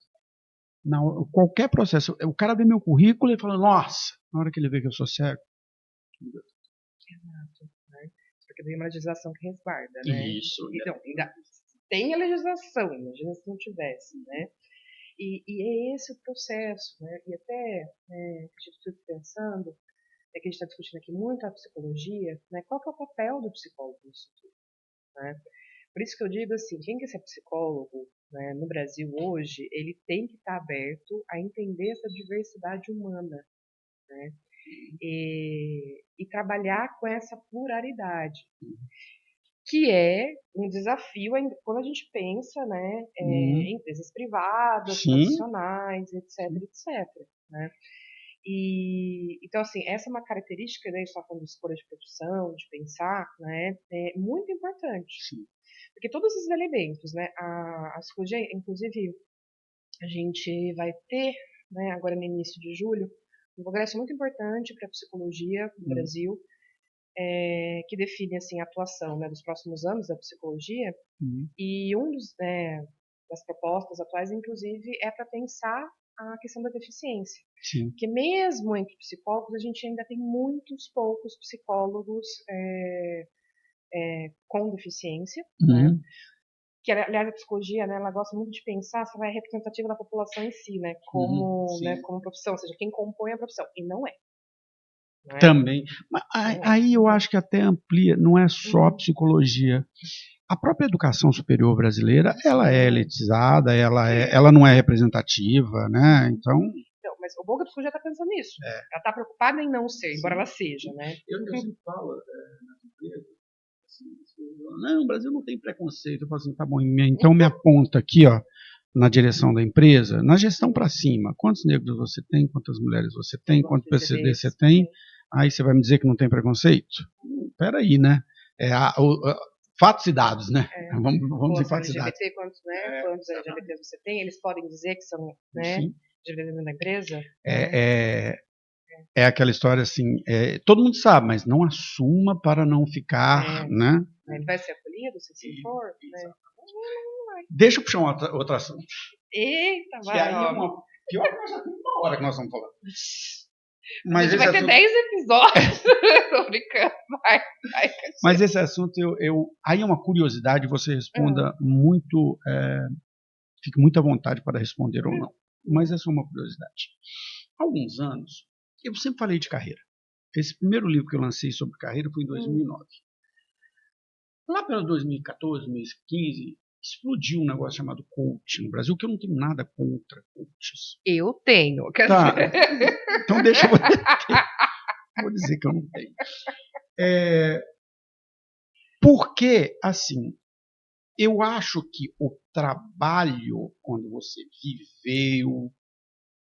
Qualquer processo. O cara vê meu currículo e fala, nossa, na hora que ele vê que eu sou cego.
Exato. Né? Porque tem uma legislação que resguarda, né?
Isso.
Então, ainda tem a legislação, imagina se não tivesse, né? E é esse o processo, né? E até, que a gente fica pensando, que a gente está discutindo aqui muito a psicologia, né? Qual que é o papel do psicólogo nisso tudo, né? Por isso que eu digo assim, quem quer ser psicólogo, né, no Brasil hoje, ele tem que estar aberto a entender essa diversidade humana, né? E trabalhar com essa pluralidade, que é um desafio quando a gente pensa, né, em empresas privadas, tradicionais, etc, né? Então, assim, essa é uma característica, né, a gente está falando de escolha de profissão, de pensar, né, é muito importante.
Sim.
Porque todos esses elementos, né, a psicologia, inclusive, a gente vai ter, né, agora no início de julho, um congresso muito importante para a psicologia no Brasil, que define assim, a atuação, né, dos próximos anos da psicologia. E das propostas atuais, inclusive, é para pensar a questão da deficiência.
Sim.
Porque mesmo entre psicólogos, a gente ainda tem muitos poucos psicólogos com deficiência, né? Que, aliás, a psicologia, né, ela gosta muito de pensar se ela é representativa da população em si, né, como profissão, ou seja, quem compõe a profissão. E não é. Não é?
Também. Mas aí eu acho que até amplia, não é só a psicologia. A própria educação superior brasileira, ela é elitizada, ela não é representativa, né? Então,
mas o bom que a pessoa já está pensando nisso. Ela está preocupada em não ser, embora ela seja, né?
Eu sempre falo nas empresas, assim, não, o Brasil não tem preconceito. Eu falo assim, tá bom, então me aponta aqui, ó, na direção da empresa, na gestão para cima, quantos negros você tem, quantas mulheres você tem, quantos PCD você tem, aí você vai me dizer que não tem preconceito? Peraí, né? Fatos e dados, né? Vamos em fatos e dados.
Quantos LGBT você tem? Eles podem dizer que são, né, LGBT na empresa?
É aquela história assim, todo mundo sabe, mas não assuma para não ficar, né?
Ele vai ser acolhido se for? Né?
Deixa eu puxar outro assunto.
Eita, vai.
Que aí pior que nós já temos uma hora que nós estamos falando.
Mas a gente vai ter 10 episódios. Tô brincando. Vai.
Mas esse assunto, aí é uma curiosidade, você responda muito, fique muito à vontade para responder ou não. Mas essa é uma curiosidade. Há alguns anos, eu sempre falei de carreira. Esse primeiro livro que eu lancei sobre carreira foi em 2009. Lá pelo 2014, 2015, explodiu um negócio chamado coach no Brasil, que eu não tenho nada contra coaches.
Eu tenho.
Tá. Então deixa eu vou dizer que eu não tenho. Porque, assim, eu acho que o trabalho, quando você viveu,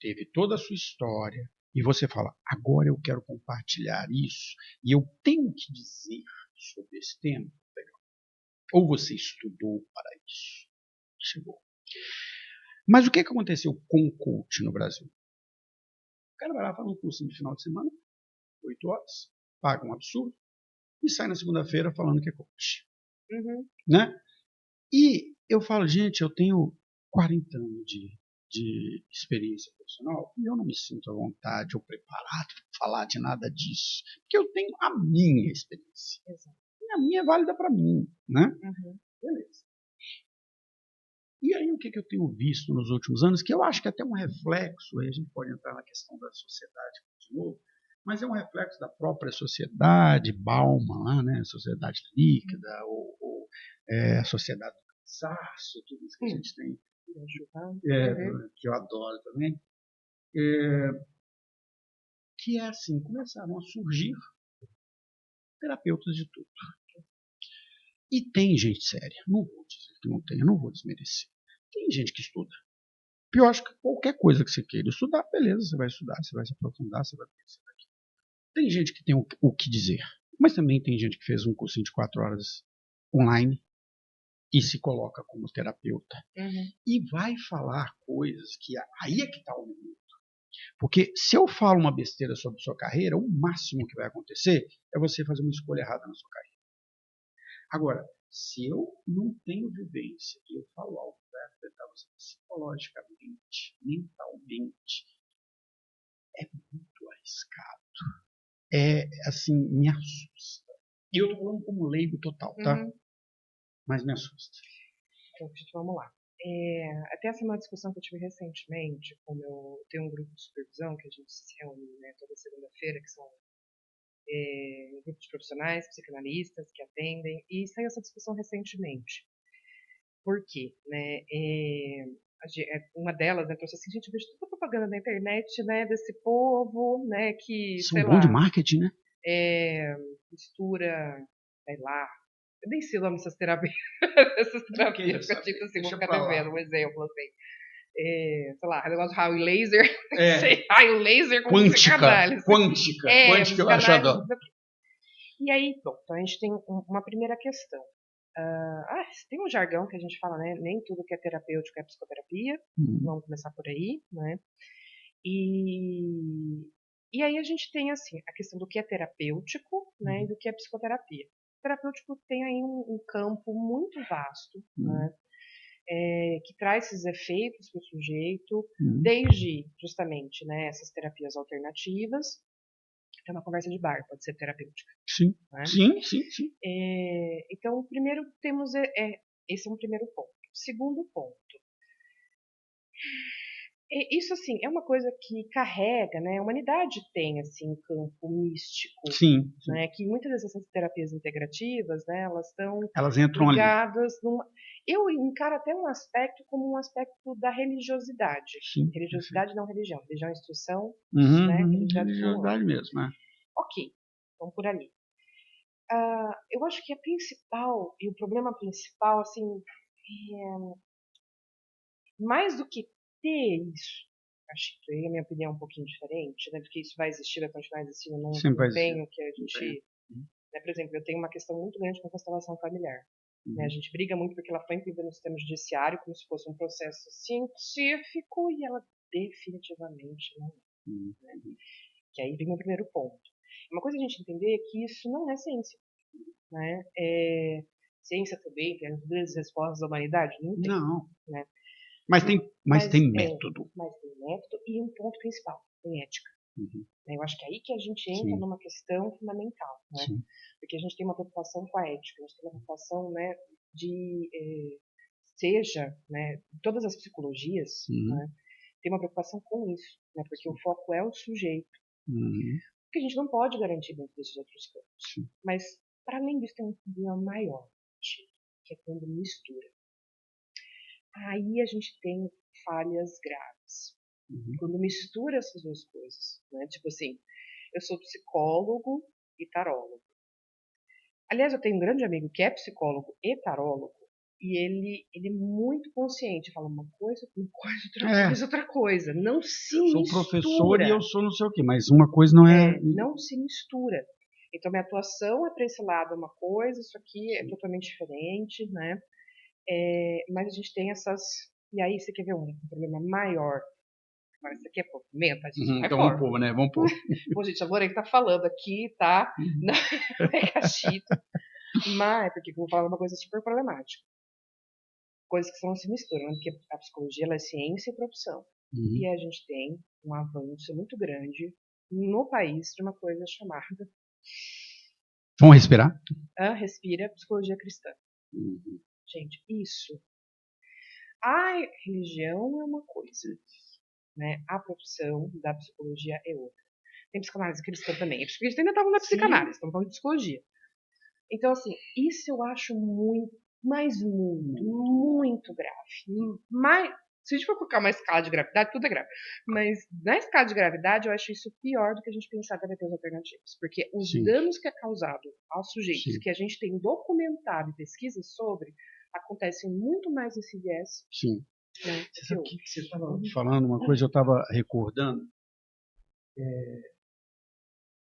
teve toda a sua história, e você fala, agora eu quero compartilhar isso, e eu tenho que dizer sobre esse tema, legal. Ou você estudou para isso. Chegou. Mas o que aconteceu com o coach no Brasil? O cara vai lá, faz um curso no final de semana, 8 horas, paga um absurdo, e sai na segunda-feira falando que é coach. Né? E eu falo, gente, eu tenho 40 anos de experiência profissional e eu não me sinto à vontade ou preparado para falar de nada disso. Porque eu tenho a minha experiência.
Exato.
E a minha é válida para mim. Né? Beleza. E aí o que eu tenho visto nos últimos anos, que eu acho que é até um reflexo, aí a gente pode entrar na questão da sociedade de novo, mas é um reflexo da própria sociedade, Bauman, lá, né? Sociedade líquida, ou a sociedade do cansaço, tudo isso que a gente tem, que eu adoro também, que é assim, começaram a surgir terapeutas de tudo. E tem gente séria, não vou dizer que não tem, eu não vou desmerecer. Tem gente que estuda. Eu acho que qualquer coisa que você queira estudar, beleza, você vai estudar, você vai se aprofundar, você vai pensar aqui. Tem gente que tem o que dizer, mas também tem gente que fez um cursinho de 4 horas online e se coloca como terapeuta. E vai falar coisas que aí é que está o momento. Porque se eu falo uma besteira sobre sua carreira, o máximo que vai acontecer é você fazer uma escolha errada na sua carreira. Agora, se eu não tenho vivência e eu falo algo que vai afetar você psicologicamente, mentalmente, é muito arriscado. Assim, me assusta. E eu estou falando como leigo total, tá? Mas me assusta.
Então, vamos lá. Até essa é uma discussão que eu tive recentemente, como eu tenho um grupo de supervisão que a gente se reúne, né, toda segunda-feira, que são grupos de profissionais, psicanalistas que atendem, e saiu essa discussão recentemente. Por quê? Né? Uma delas, né, trouxe assim, gente, eu vejo toda propaganda na internet, né, desse povo, né, que,
sei lá... de marketing, né?
Mistura, sei lá, eu nem sei o nome dessas terapias, que eu tipo assim, vou ficar devendo um exemplo, assim. Sei lá, negócio de raio laser, raio laser com psicanálise.
Quântica, eu acho adoro.
E aí, bom, então a gente tem uma primeira questão. Tem um jargão que a gente fala, né? Nem tudo que é terapêutico é psicoterapia. Vamos começar por aí, né? E aí a gente tem, assim, a questão do que é terapêutico, né? E do que é psicoterapia. O terapêutico tem aí um campo muito vasto, né? Que traz esses efeitos para o sujeito, desde, justamente, né, essas terapias alternativas. É uma conversa de bar, pode ser terapêutica.
Sim, né? sim.
Então, primeiro temos... esse é um primeiro ponto. Segundo ponto. Isso, assim, é uma coisa que carrega, né? A humanidade tem, assim, um campo místico,
Sim, sim.
né? Que muitas dessas terapias integrativas, né? Elas estão
Elas entram ali.
ligadas numa... Eu encaro até um aspecto como um aspecto da religiosidade.
Sim,
Religiosidade não religião. Religião é instrução, né? Religiosidade como
religiosidade mesmo, né?
ok, vamos por ali. Eu acho que a principal, e o problema principal, assim, mais do que ter isso, acho que aí a minha opinião é um pouquinho diferente, né? Porque isso vai existir, vai continuar existindo, não,
Sempre vai
não
existir.
tenho que a gente... Né, por exemplo, eu tenho uma questão muito grande com a constelação familiar. Né? A gente briga muito porque ela foi incluída no sistema judiciário como se fosse um processo científico e ela definitivamente não é. Né? Que aí vem o primeiro ponto. Uma coisa a gente entender é que isso não é ciência. Né? Ciência também tem as grandes respostas da humanidade? Não tem.
Não.
Né?
Mas tem
É,
método.
mas tem método e um ponto principal, tem ética. Né? Eu acho que é aí que a gente entra
Sim.
numa questão fundamental, né?
Sim.
Porque a gente tem uma preocupação com a ética, a gente tem uma preocupação, né, de seja, né, todas as psicologias, né, tem uma preocupação com isso, né? Porque o foco é o sujeito. Porque a gente não pode garantir dentro desses outros campos. Mas para além disso tem um problema maior, que é quando mistura. Aí a gente tem falhas graves. Quando mistura essas duas coisas, né? Tipo assim, eu sou psicólogo e tarólogo. Aliás, eu tenho um grande amigo que é psicólogo e tarólogo, e ele é muito consciente, fala uma coisa, outra coisa. Não se
Eu sou
mistura.
professor e eu sou não sei o quê, mas uma coisa não é...
Não se mistura. Então, minha atuação é para esse lado uma coisa, isso aqui é totalmente diferente, né? Mas a gente tem essas... E aí, você quer ver um problema maior? Mas isso aqui é pô, pimenta, a gente vai
Então
pôr.
vamos pôr, né? Vamos pôr.
Bom, gente, a Lorena tá falando aqui, tá? Na cachita. Mas, porque eu vou falar uma coisa super problemática. Coisas que não se misturam, né? Porque a psicologia ela é ciência e profissão. E a gente tem um avanço muito grande no país de uma coisa chamada
Vamos respirar?
Respira Psicologia Cristã. Gente, isso. A religião é uma coisa, né? A profissão da psicologia é outra. Tem psicanálise cristã também. A gente ainda estava na psicanálise, estamos falando de psicologia. Então, assim, isso eu acho muito, mas muito grave. Mas, se a gente for colocar uma escala de gravidade, tudo é grave. Mas na escala de gravidade, eu acho isso pior do que a gente pensar terapias alternativas. Porque os danos que é causado aos sujeitos, que a gente tem documentado e pesquisas sobre, acontecem muito mais nesse viés.
Sim.
Né,
você sabe o que você estava falando? Uma coisa eu estava recordando.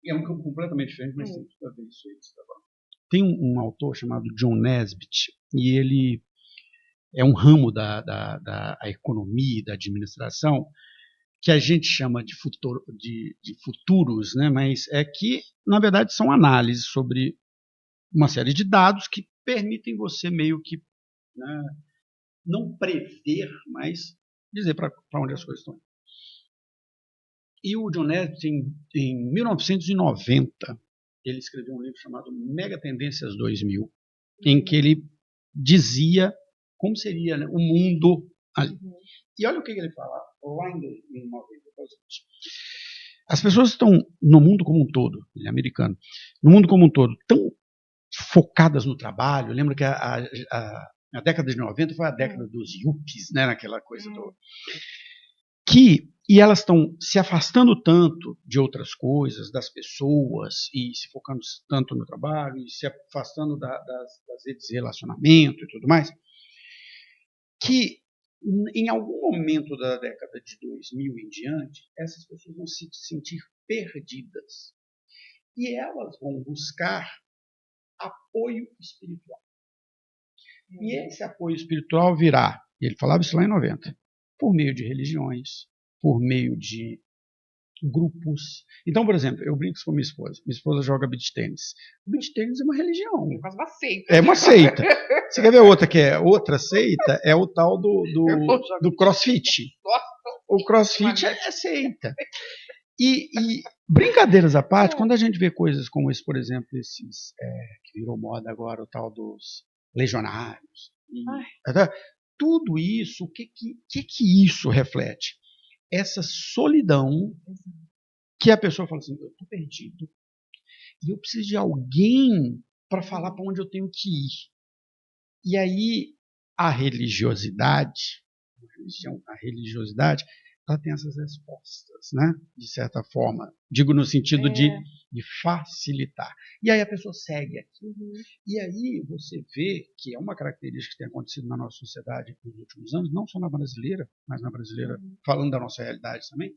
É um campo completamente diferente, mas tem tudo a ver isso aí que você está falando. Tem um autor chamado John Naisbitt, e ele é um ramo da economia e da administração que a gente chama de futuros, né? Mas é que, na verdade, são análises sobre uma série de dados que permitem você meio que, né, não prever, mas dizer para onde as coisas estão indo. E o John Naisbitt, em 1990, ele escreveu um livro chamado Mega Tendências 2000, em que ele dizia como seria, né, o mundo ali. E olha o que ele fala lá em 2090. As pessoas estão no mundo como um todo, ele é americano, no mundo como um todo, tão focadas no trabalho. Lembra que a década de 90 foi a década dos yuppies, né, naquela coisa toda. E elas estão se afastando tanto de outras coisas, das pessoas, e se focando tanto no trabalho, e se afastando das redes de relacionamento e tudo mais, que em algum momento da década de 2000 em diante, essas pessoas vão se sentir perdidas. E elas vão buscar apoio espiritual. E esse apoio espiritual virá, ele falava isso lá em 90, por meio de religiões, por meio de grupos. Então, por exemplo, eu brinco com minha esposa. Minha esposa joga beach tênis. O beach tênis é uma religião.
É quase uma seita.
É uma seita. Você quer ver outra que é outra seita? É o tal do CrossFit. O CrossFit é seita. E brincadeiras à parte, quando a gente vê coisas como esse, por exemplo, esses que virou moda agora, o tal dos legionários, tudo isso, o que isso reflete? essa solidão que a pessoa fala assim, eu estou perdido e eu preciso de alguém para falar para onde eu tenho que ir. E aí a religiosidade, ela tem essas respostas, né? De certa forma. Digo no sentido de facilitar. E aí a pessoa segue aqui. E aí você vê que é uma característica que tem acontecido na nossa sociedade nos últimos anos, não só na brasileira, mas na brasileira, falando da nossa realidade também,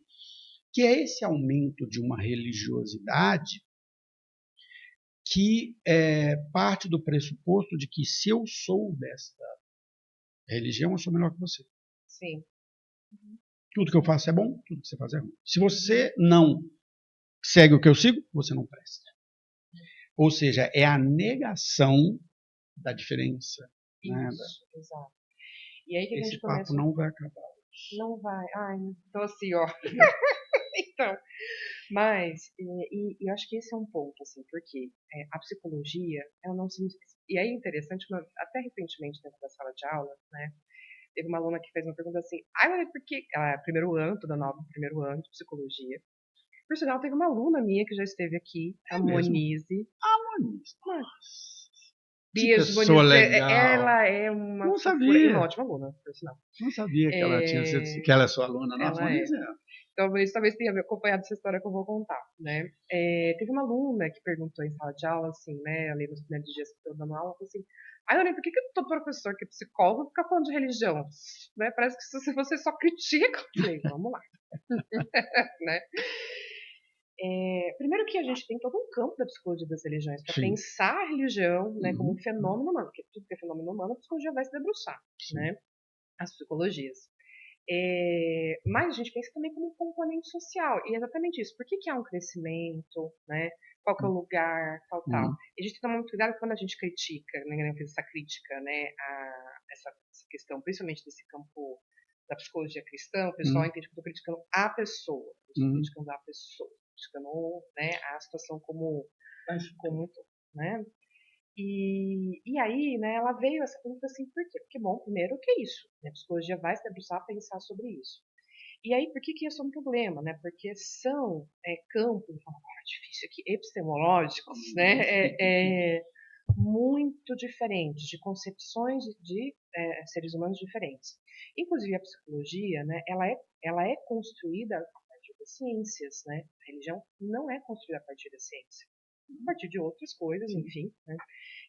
que é esse aumento de uma religiosidade que parte do pressuposto de que se eu sou desta religião, eu sou melhor que você.
Sim.
Tudo que eu faço é bom, tudo que você faz é ruim. Se você não segue o que eu sigo, você não presta. Ou seja, é a negação da diferença.
Isso,
né?
Exato. E aí que
Esse
a gente
papo
começa...
não vai acabar.
Não vai. Ai, então assim, ó. Então, mas, e eu acho que esse é um ponto, assim, porque a psicologia, ela não se... E aí é interessante, até recentemente, dentro da sala de aula, né, teve uma aluna que fez uma pergunta assim, mas por que... primeiro ano, toda nova, primeiro ano de psicologia. Por sinal, teve uma aluna minha que já esteve aqui, a Monize.
Que
Beijo,
pessoa
Monize.
legal.
Ela é uma
Não
fofura,
sabia.
e uma ótima aluna, por sinal.
Não sabia que ela tinha sido, que ela é sua aluna. Nossa,
ela então, talvez tenha acompanhado essa história que eu vou contar, né? Teve uma aluna que perguntou em sala de aula, assim, né? Ali nos primeiros dias que eu dando aula, falou assim, Lorena, por que todo professor que é psicólogo fica falando de religião? Né? Parece que se você só critica. Eu falei, vamos lá. né? Primeiro que a gente tem todo um campo da psicologia das religiões para pensar a religião, né, como um fenômeno humano, porque tudo que é fenômeno humano, a psicologia vai se debruçar, né? As psicologias. Mas a gente pensa também como um componente social, e é exatamente isso. Por que há um crescimento, né? Qual que é o lugar, tal. E a gente tem que tomar muito cuidado quando a gente critica, né, essa crítica, né, essa questão, principalmente desse campo da psicologia cristã, o pessoal entende que eu estou criticando a pessoa, estou criticando a pessoa, criticando, né, a situação como um todo, né? E aí, né, ela veio essa pergunta assim, por quê? Porque, bom, primeiro, o que é isso? A psicologia vai se debruçar a pensar sobre isso. E aí, por que isso é um problema, né? Porque são campos, difícil aqui, epistemológicos, né? Muito diferentes, de concepções de seres humanos diferentes. Inclusive, a psicologia, né, ela é construída a partir das ciências, né? A religião não é construída a partir da ciência. A partir de outras coisas, enfim, né?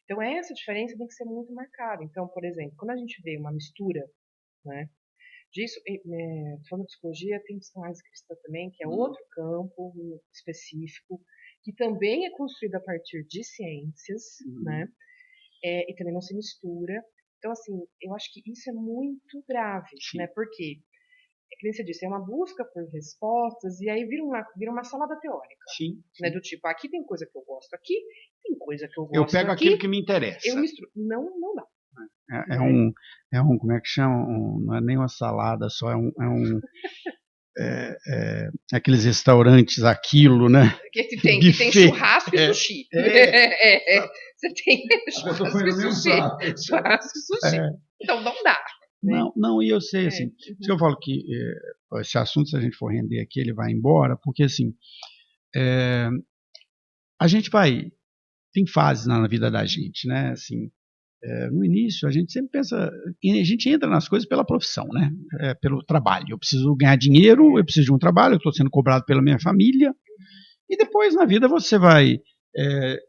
Então, essa diferença tem que ser muito marcada. Então, por exemplo, quando a gente vê uma mistura, né, disso, falando de psicologia, tem psicanálise cristã também, que é outro campo específico, que também é construído a partir de ciências, né, e também não se mistura. Então, assim, eu acho que isso é muito grave, né, porque que nem você disse, é uma busca por respostas, e aí vira uma salada teórica. Né, do tipo, aqui tem coisa que eu gosto aqui, tem coisa que eu gosto aqui.
Eu pego aquilo que me interessa.
Eu misturo. Não dá.
Como é que chama? Não é nem uma salada só, aqueles restaurantes, aquilo, né?
Que tem churrasco e sushi. Você tem churrasco e sushi. Então não dá.
Não, e eu sei, assim, se eu falo que esse assunto, se a gente for render aqui, ele vai embora, porque, assim, a gente tem fases na vida da gente, né, assim, no início a gente sempre pensa, a gente entra nas coisas pela profissão, né, pelo trabalho, eu preciso ganhar dinheiro, eu preciso de um trabalho, eu estou sendo cobrado pela minha família, e depois na vida você vai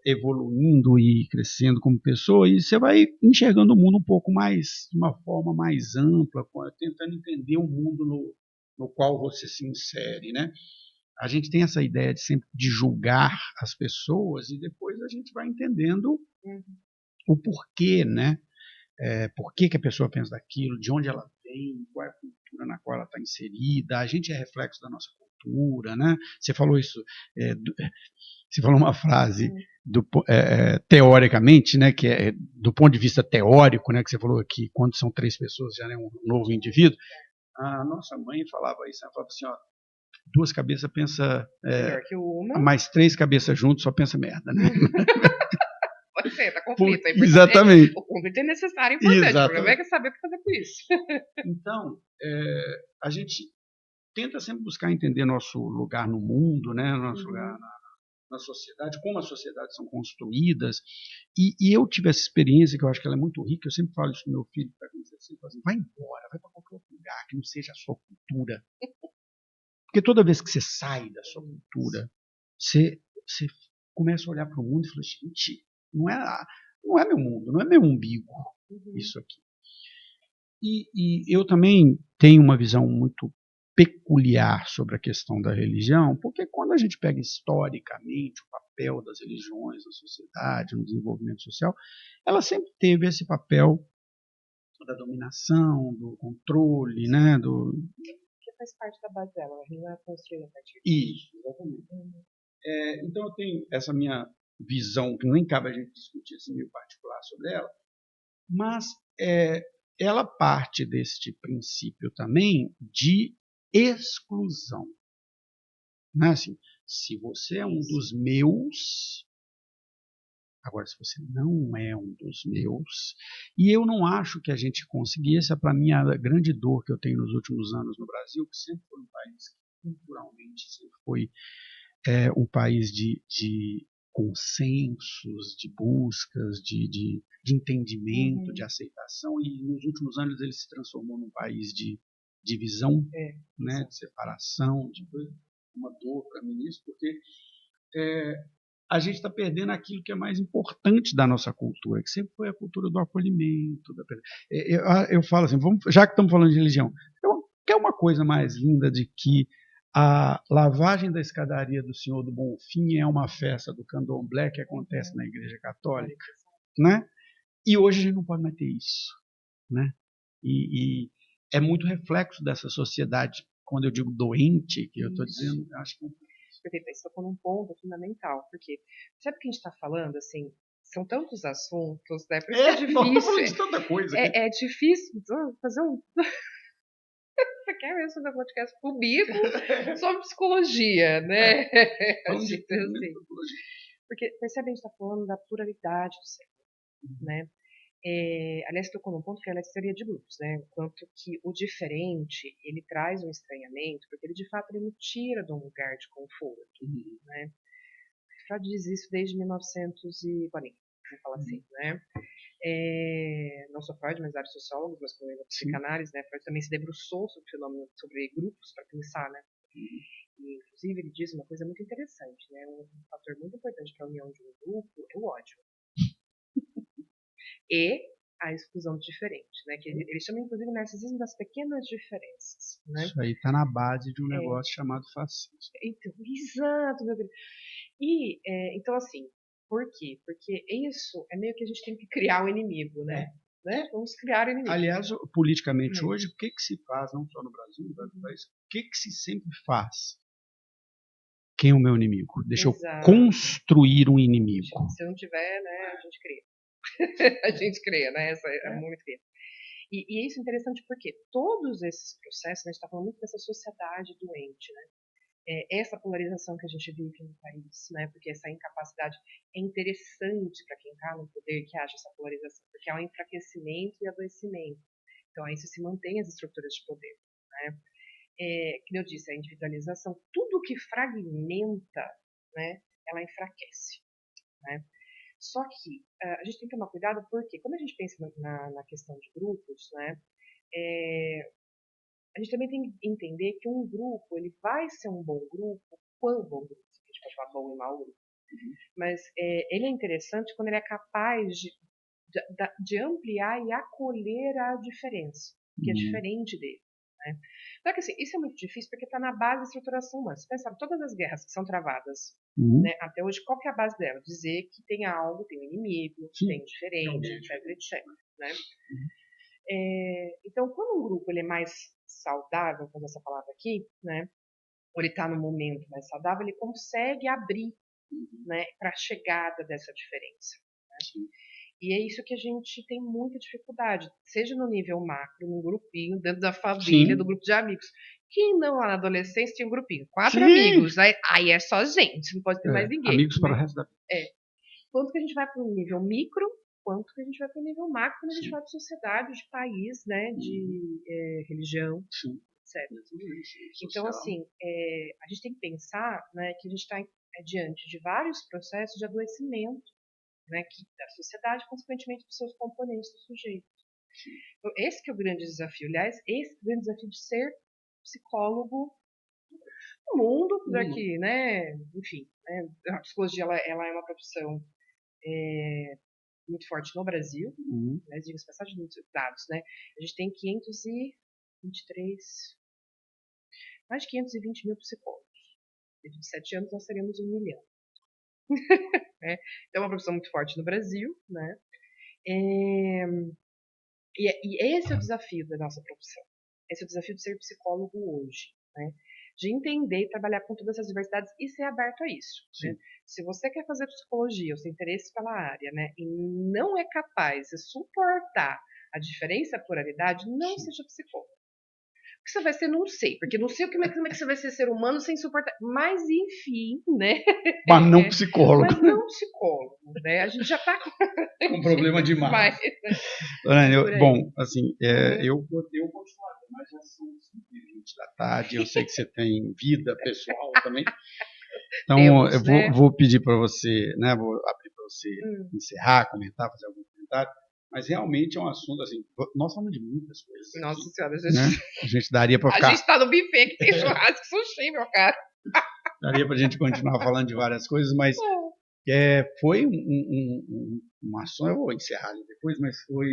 evoluindo e crescendo como pessoa, e você vai enxergando o mundo um pouco mais, de uma forma mais ampla, tentando entender o mundo no qual você se insere, né? A gente tem essa ideia de julgar as pessoas, e depois a gente vai entendendo o porquê, né? Por que a pessoa pensa daquilo, de onde ela vem, qual é a cultura na qual ela está inserida. A gente é reflexo da nossa cultura, né? Você falou isso, você falou uma frase teoricamente, né, que é do ponto de vista teórico, né, que você falou que quando são 3 pessoas já é um novo indivíduo. A nossa mãe falava isso, ela falava assim, ó, 2 cabeças pensa
melhor que uma,
mais 3 cabeças juntos só pensa merda, né?
Pode ser, tá conflito.
Exatamente.
O conflito é necessário e importante.
Exatamente.
O problema é saber o que fazer com isso.
Então, a gente tenta sempre buscar entender nosso lugar no mundo, né? Nosso lugar na sociedade, como as sociedades são construídas. E eu tive essa experiência, que eu acho que ela é muito rica, eu sempre falo isso pro meu filho, que está com 16, assim, vai embora, vai para qualquer outro lugar, que não seja a sua cultura. Porque toda vez que você sai da sua cultura, você começa a olhar para o mundo e fala, gente, não é meu mundo, não é meu umbigo isso aqui. E eu também tenho uma visão muito peculiar sobre a questão da religião, porque quando a gente pega historicamente o papel das religiões na sociedade, no desenvolvimento social, ela sempre teve esse papel da dominação, do controle, né,
que faz parte da base dela, a religião é construída a partir
disso. Isso, exatamente. Então eu tenho essa minha visão, que nem cabe a gente discutir assim meio particular sobre ela, mas ela parte deste princípio também de exclusão. Não é assim, se você é um dos meus, agora se você não é um dos meus, e eu não acho que a gente conseguir, essa para mim é a grande dor que eu tenho nos últimos anos no Brasil, que sempre foi um país que culturalmente sempre foi um país de consensos, de buscas, de entendimento, de aceitação, e nos últimos anos ele se transformou num país de divisão, né, de separação, de uma dor para mim isso, porque a gente está perdendo aquilo que é mais importante da nossa cultura, que sempre foi a cultura do acolhimento. Eu falo assim, já que estamos falando de religião, quer uma coisa mais linda de que a lavagem da escadaria do Senhor do Bonfim é uma festa do candomblé que acontece na Igreja Católica, né? E hoje a gente não pode mais ter isso, né? E é muito reflexo dessa sociedade. Quando eu digo doente, que eu estou dizendo, acho que
perfeito, você tocou num ponto fundamental, porque sabe o que a gente está falando, assim, são tantos assuntos, né? Por isso que é difícil.
De tanta coisa.
É difícil fazer um. Você quer mesmo fazer um podcast comigo sobre psicologia, né? Tipo assim. Porque percebe, a gente está falando da pluralidade do ser humano, né? Aliás, tocou num ponto que é a teoria de grupos, né? O quanto que o diferente, ele traz um estranhamento, porque ele, de fato, ele me tira de um lugar de conforto, né? Freud diz isso desde 1940, vamos falar assim, né? Não só Freud, mas vários sociólogos, mas com a psicanálise, né? Freud também se debruçou sobre o fenômeno, sobre grupos, para pensar, né? E, inclusive, ele diz uma coisa muito interessante, né? Um fator muito importante para a união de um grupo é o ódio. E a exclusão diferente, né? Que ele chama, inclusive, narcisismo das pequenas diferenças, né?
Isso aí está na base de um negócio chamado fascismo.
Então, exato, meu querido. E, então, assim, por quê? Porque isso é meio que a gente tem que criar um inimigo, né? Vamos criar um inimigo.
Aliás, politicamente hoje, o que se faz, não só no Brasil, no país, o que se sempre faz? Quem é o meu inimigo? Deixa eu construir um inimigo.
Se não tiver, né, a gente cria. A gente cria, né? Essa é muito cria. E isso é interessante porque todos esses processos, né, a gente está falando muito dessa sociedade doente, né? Essa polarização que a gente vive no país, né? Porque essa incapacidade é interessante para quem está no poder que haja essa polarização, porque há um enfraquecimento e adoecimento. Então, aí se mantém as estruturas de poder, né? Como eu disse, a individualização, tudo que fragmenta, né? Ela enfraquece, né? Só que a gente tem que tomar cuidado porque quando a gente pensa na questão de grupos, né? A gente também tem que entender que um grupo ele vai ser um bom grupo, quão bom grupo, a gente pode falar bom e mau grupo, mas ele é interessante quando ele é capaz de ampliar e acolher a diferença, que é diferente dele. Né? Só que assim, isso é muito difícil porque está na base da estruturação humana. Você pensar, todas as guerras que são travadas né, até hoje, qual que é a base dela? Dizer que tem algo, tem um inimigo, tem diferente, etc. Né? Então, quando um grupo ele é mais saudável, vou usar essa palavra aqui, né, ou ele está no momento mais saudável, ele consegue abrir né, para a chegada dessa diferença. Né? E é isso que a gente tem muita dificuldade, seja no nível macro, num grupinho, dentro da família, do grupo de amigos. Quem não lá na adolescência tinha um grupinho? 4 amigos. Aí é só gente, não pode ter mais ninguém.
Amigos para o resto da vida.
Quanto que a gente vai para o nível micro, quanto que a gente vai para o nível macro, quando a gente vai para sociedade, de país, né, de religião, etc. Então, assim, a gente tem que pensar, né, que a gente está diante de vários processos de adoecimento, né, da sociedade, consequentemente dos seus componentes do sujeito. Então, esse que é o grande desafio. Aliás, esse é o grande desafio de ser psicólogo no mundo, daqui, né? Enfim, né, a psicologia ela é uma profissão muito forte no Brasil, né, diga-se passagem de dados, né? A gente tem 523, mais de 520 mil psicólogos. Em 27 anos nós teremos 1 milhão. Né? Então é uma profissão muito forte no Brasil, né? E esse é o desafio da nossa profissão. Esse é o desafio de ser psicólogo hoje, né? De entender e trabalhar com todas as diversidades e ser aberto a isso. Né? Se você quer fazer psicologia, o seu interesse pela área, né, e não é capaz de suportar a diferença e a pluralidade, não seja psicólogo. O que você vai ser, não sei, porque não sei como é que você vai ser ser humano sem suportar. Mas, enfim, né?
Mas não psicólogo.
Mas não psicólogo, né? A gente já está
com problema demais. Bom, assim, eu continuaria, mas já são 5h20 da tarde, eu sei que você tem vida pessoal também. Então, eu vou pedir para você, né, vou abrir para você encerrar, comentar, fazer algum comentário. Mas realmente é um assunto, assim, nós falamos de muitas coisas.
Nossa
aqui,
Senhora,
né? A gente daria para ficar...
A gente está no buffet que tem churrasco e sushi, meu cara.
Daria para a gente continuar falando de várias coisas, mas foi uma ação, eu vou encerrar ali depois, mas foi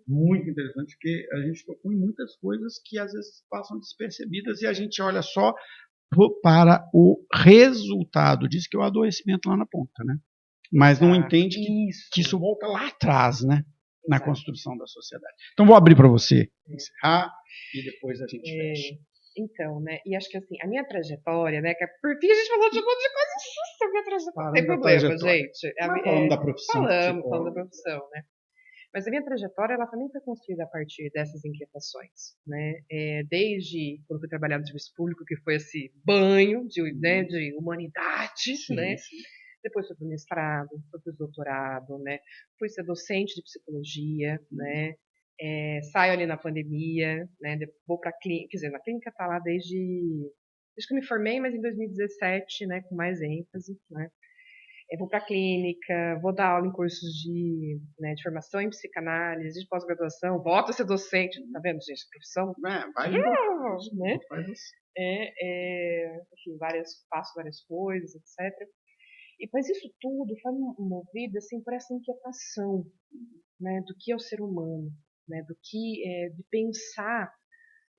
muito interessante, porque a gente tocou em muitas coisas que às vezes passam despercebidas e a gente olha só para o resultado disso, que é o adoecimento lá na ponta, né? Mas não entende que isso volta lá atrás, né? Na construção da sociedade. Então, vou abrir para você encerrar e depois a gente fecha.
Então, né? E acho que assim, a minha trajetória, né? Que por fim a gente falou de um monte de coisa. A minha trajetória. Não tem problema, gente.
Falando da profissão.
Falando da profissão, né? Mas a minha trajetória, ela também foi construída a partir dessas inquietações, né? Desde quando fui trabalhar no serviço público, que foi esse banho de humanidade, né? Sim. Depois fui para o mestrado, fui para o doutorado, né? Fui ser docente de psicologia, né? Saio ali na pandemia, né? Vou para a clínica, quer dizer, na clínica tá lá desde que eu me formei, mas em 2017, né? Com mais ênfase, né? Vou para a clínica, vou dar aula em cursos de formação em psicanálise, de pós-graduação, volto a ser docente, tá vendo, gente? Profissão.
Vai
né? Enfim, faço várias coisas, etc. Mas isso tudo foi movido assim, por essa inquietação, né, do que é o ser humano, né, do que de pensar,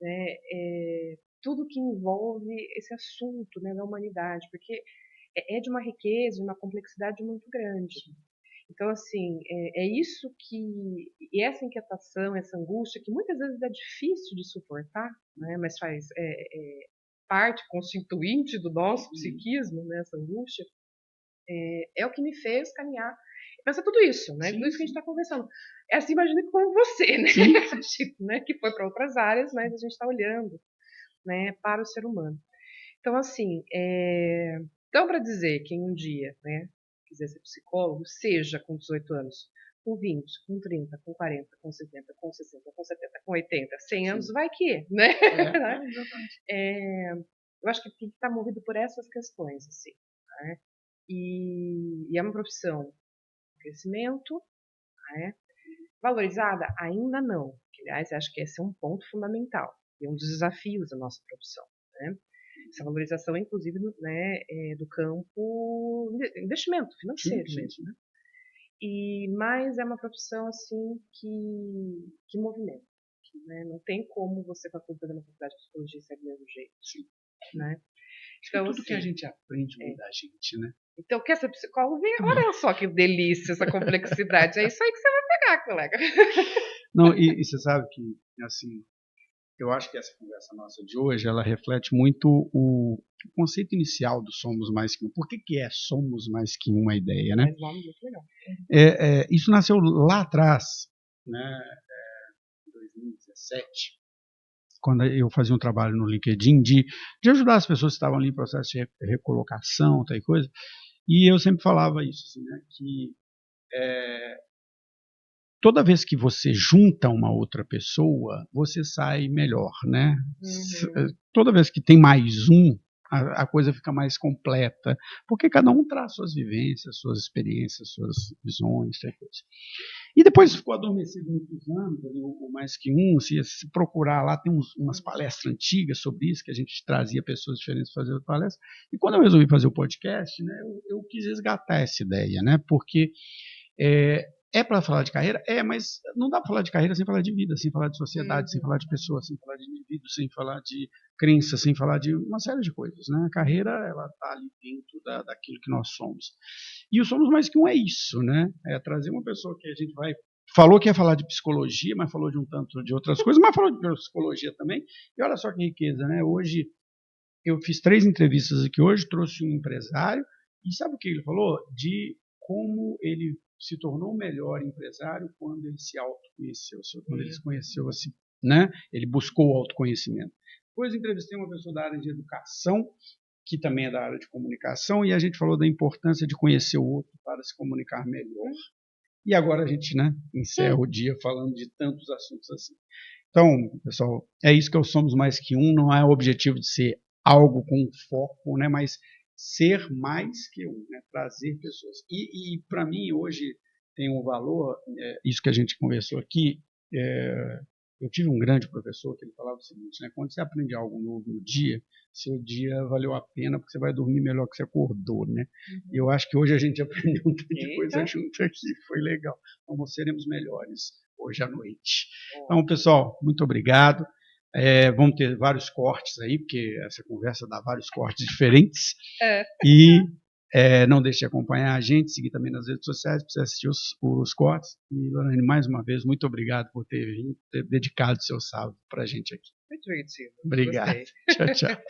né, tudo que envolve esse assunto, né, da humanidade, porque é de uma riqueza, de uma complexidade muito grande. Então, assim, isso e essa inquietação, essa angústia, que muitas vezes é difícil de suportar, né, mas faz parte constituinte do nosso psiquismo, né, essa angústia, é o que me fez caminhar. Pensa tudo isso, né? Tudo isso que a gente está conversando. É assim, imagina como você, né? né? Que foi para outras áreas, mas a gente está olhando, né, para o ser humano. Então, assim, então para dizer que um dia, né, quiser ser psicólogo, seja com 18 anos, com 20, com 30, com 40, com 50, com 60, com 70, com 80, 100 anos, vai que, né? Exatamente. Eu acho que tem que estar movido por essas questões, assim, né? E é uma profissão de crescimento, né? Valorizada? Ainda não. Aliás, acho que esse é um ponto fundamental e um dos desafios da nossa profissão, né? Essa valorização, inclusive, né, do campo investimento financeiro mesmo, né? Mas é uma profissão assim que movimenta, né? Não tem como você fazer uma faculdade de psicologia e ser do mesmo jeito, né?
Então, tudo assim, que a gente aprende muda a gente, né?
Então, quer ser psicólogo? Olha só que delícia essa complexidade. É isso aí que você vai pegar, colega.
Não, e você sabe que, assim, eu acho que essa conversa nossa de hoje, ela reflete muito o conceito inicial do somos mais que um. Por que é somos mais que uma ideia, né? Isso nasceu lá atrás, né, em 2017, quando eu fazia um trabalho no LinkedIn de ajudar as pessoas que estavam ali em processo de recolocação, tal coisa. E eu sempre falava isso, assim, né, que toda vez que você junta uma outra pessoa, você sai melhor, né? Toda vez que tem mais um, a coisa fica mais completa, porque cada um traz suas vivências, suas experiências, suas visões, etc. E depois ficou adormecido muitos anos, o Mais Que Um, se procurar lá, tem umas palestras antigas sobre isso, que a gente trazia pessoas diferentes para fazer palestras. E quando eu resolvi fazer o podcast, né, eu quis resgatar essa ideia, né, porque para falar de carreira? Mas não dá para falar de carreira sem falar de vida, sem falar de sociedade, sem falar de pessoas, sem falar de indivíduos, sem falar de crença, sem falar de uma série de coisas, né? A carreira, ela está ali dentro daquilo que nós somos. E o Somos Mais Que Um é isso, né? É trazer uma pessoa que a gente falou que ia falar de psicologia, mas falou de um tanto de outras coisas, mas falou de psicologia também. E olha só que riqueza, né? Hoje, eu fiz 3 entrevistas aqui hoje, trouxe um empresário, e sabe o que ele falou? De como ele se tornou o melhor empresário quando ele se autoconheceu, quando ele se conheceu assim, né? Ele buscou o autoconhecimento. Depois entrevistei uma pessoa da área de educação, que também é da área de comunicação, e a gente falou da importância de conhecer o outro para se comunicar melhor. E agora a gente, né, encerra o dia falando de tantos assuntos assim. Então, pessoal, é isso que Somos Mais Que Um, não é o objetivo de ser algo com foco, né, mas ser mais que um, né, trazer pessoas. E para mim, hoje, tem um valor, isso que a gente conversou aqui, eu tive um grande professor que ele falava o seguinte, né, quando você aprende algo novo no dia, seu dia valeu a pena porque você vai dormir melhor que você acordou, né? E eu acho que hoje a gente aprendeu um tanto de coisa junto aqui, foi legal. Então, seremos melhores hoje à noite. Então, pessoal, muito obrigado. Vamos ter vários cortes aí, porque essa conversa dá vários cortes diferentes. E não deixe de acompanhar a gente, seguir também nas redes sociais, para você assistir os cortes. E, Lorraine, mais uma vez, muito obrigado por ter vindo, ter dedicado o seu sábado para a gente aqui.
Muito divertido.
Obrigado.
Gostei.
Tchau, tchau.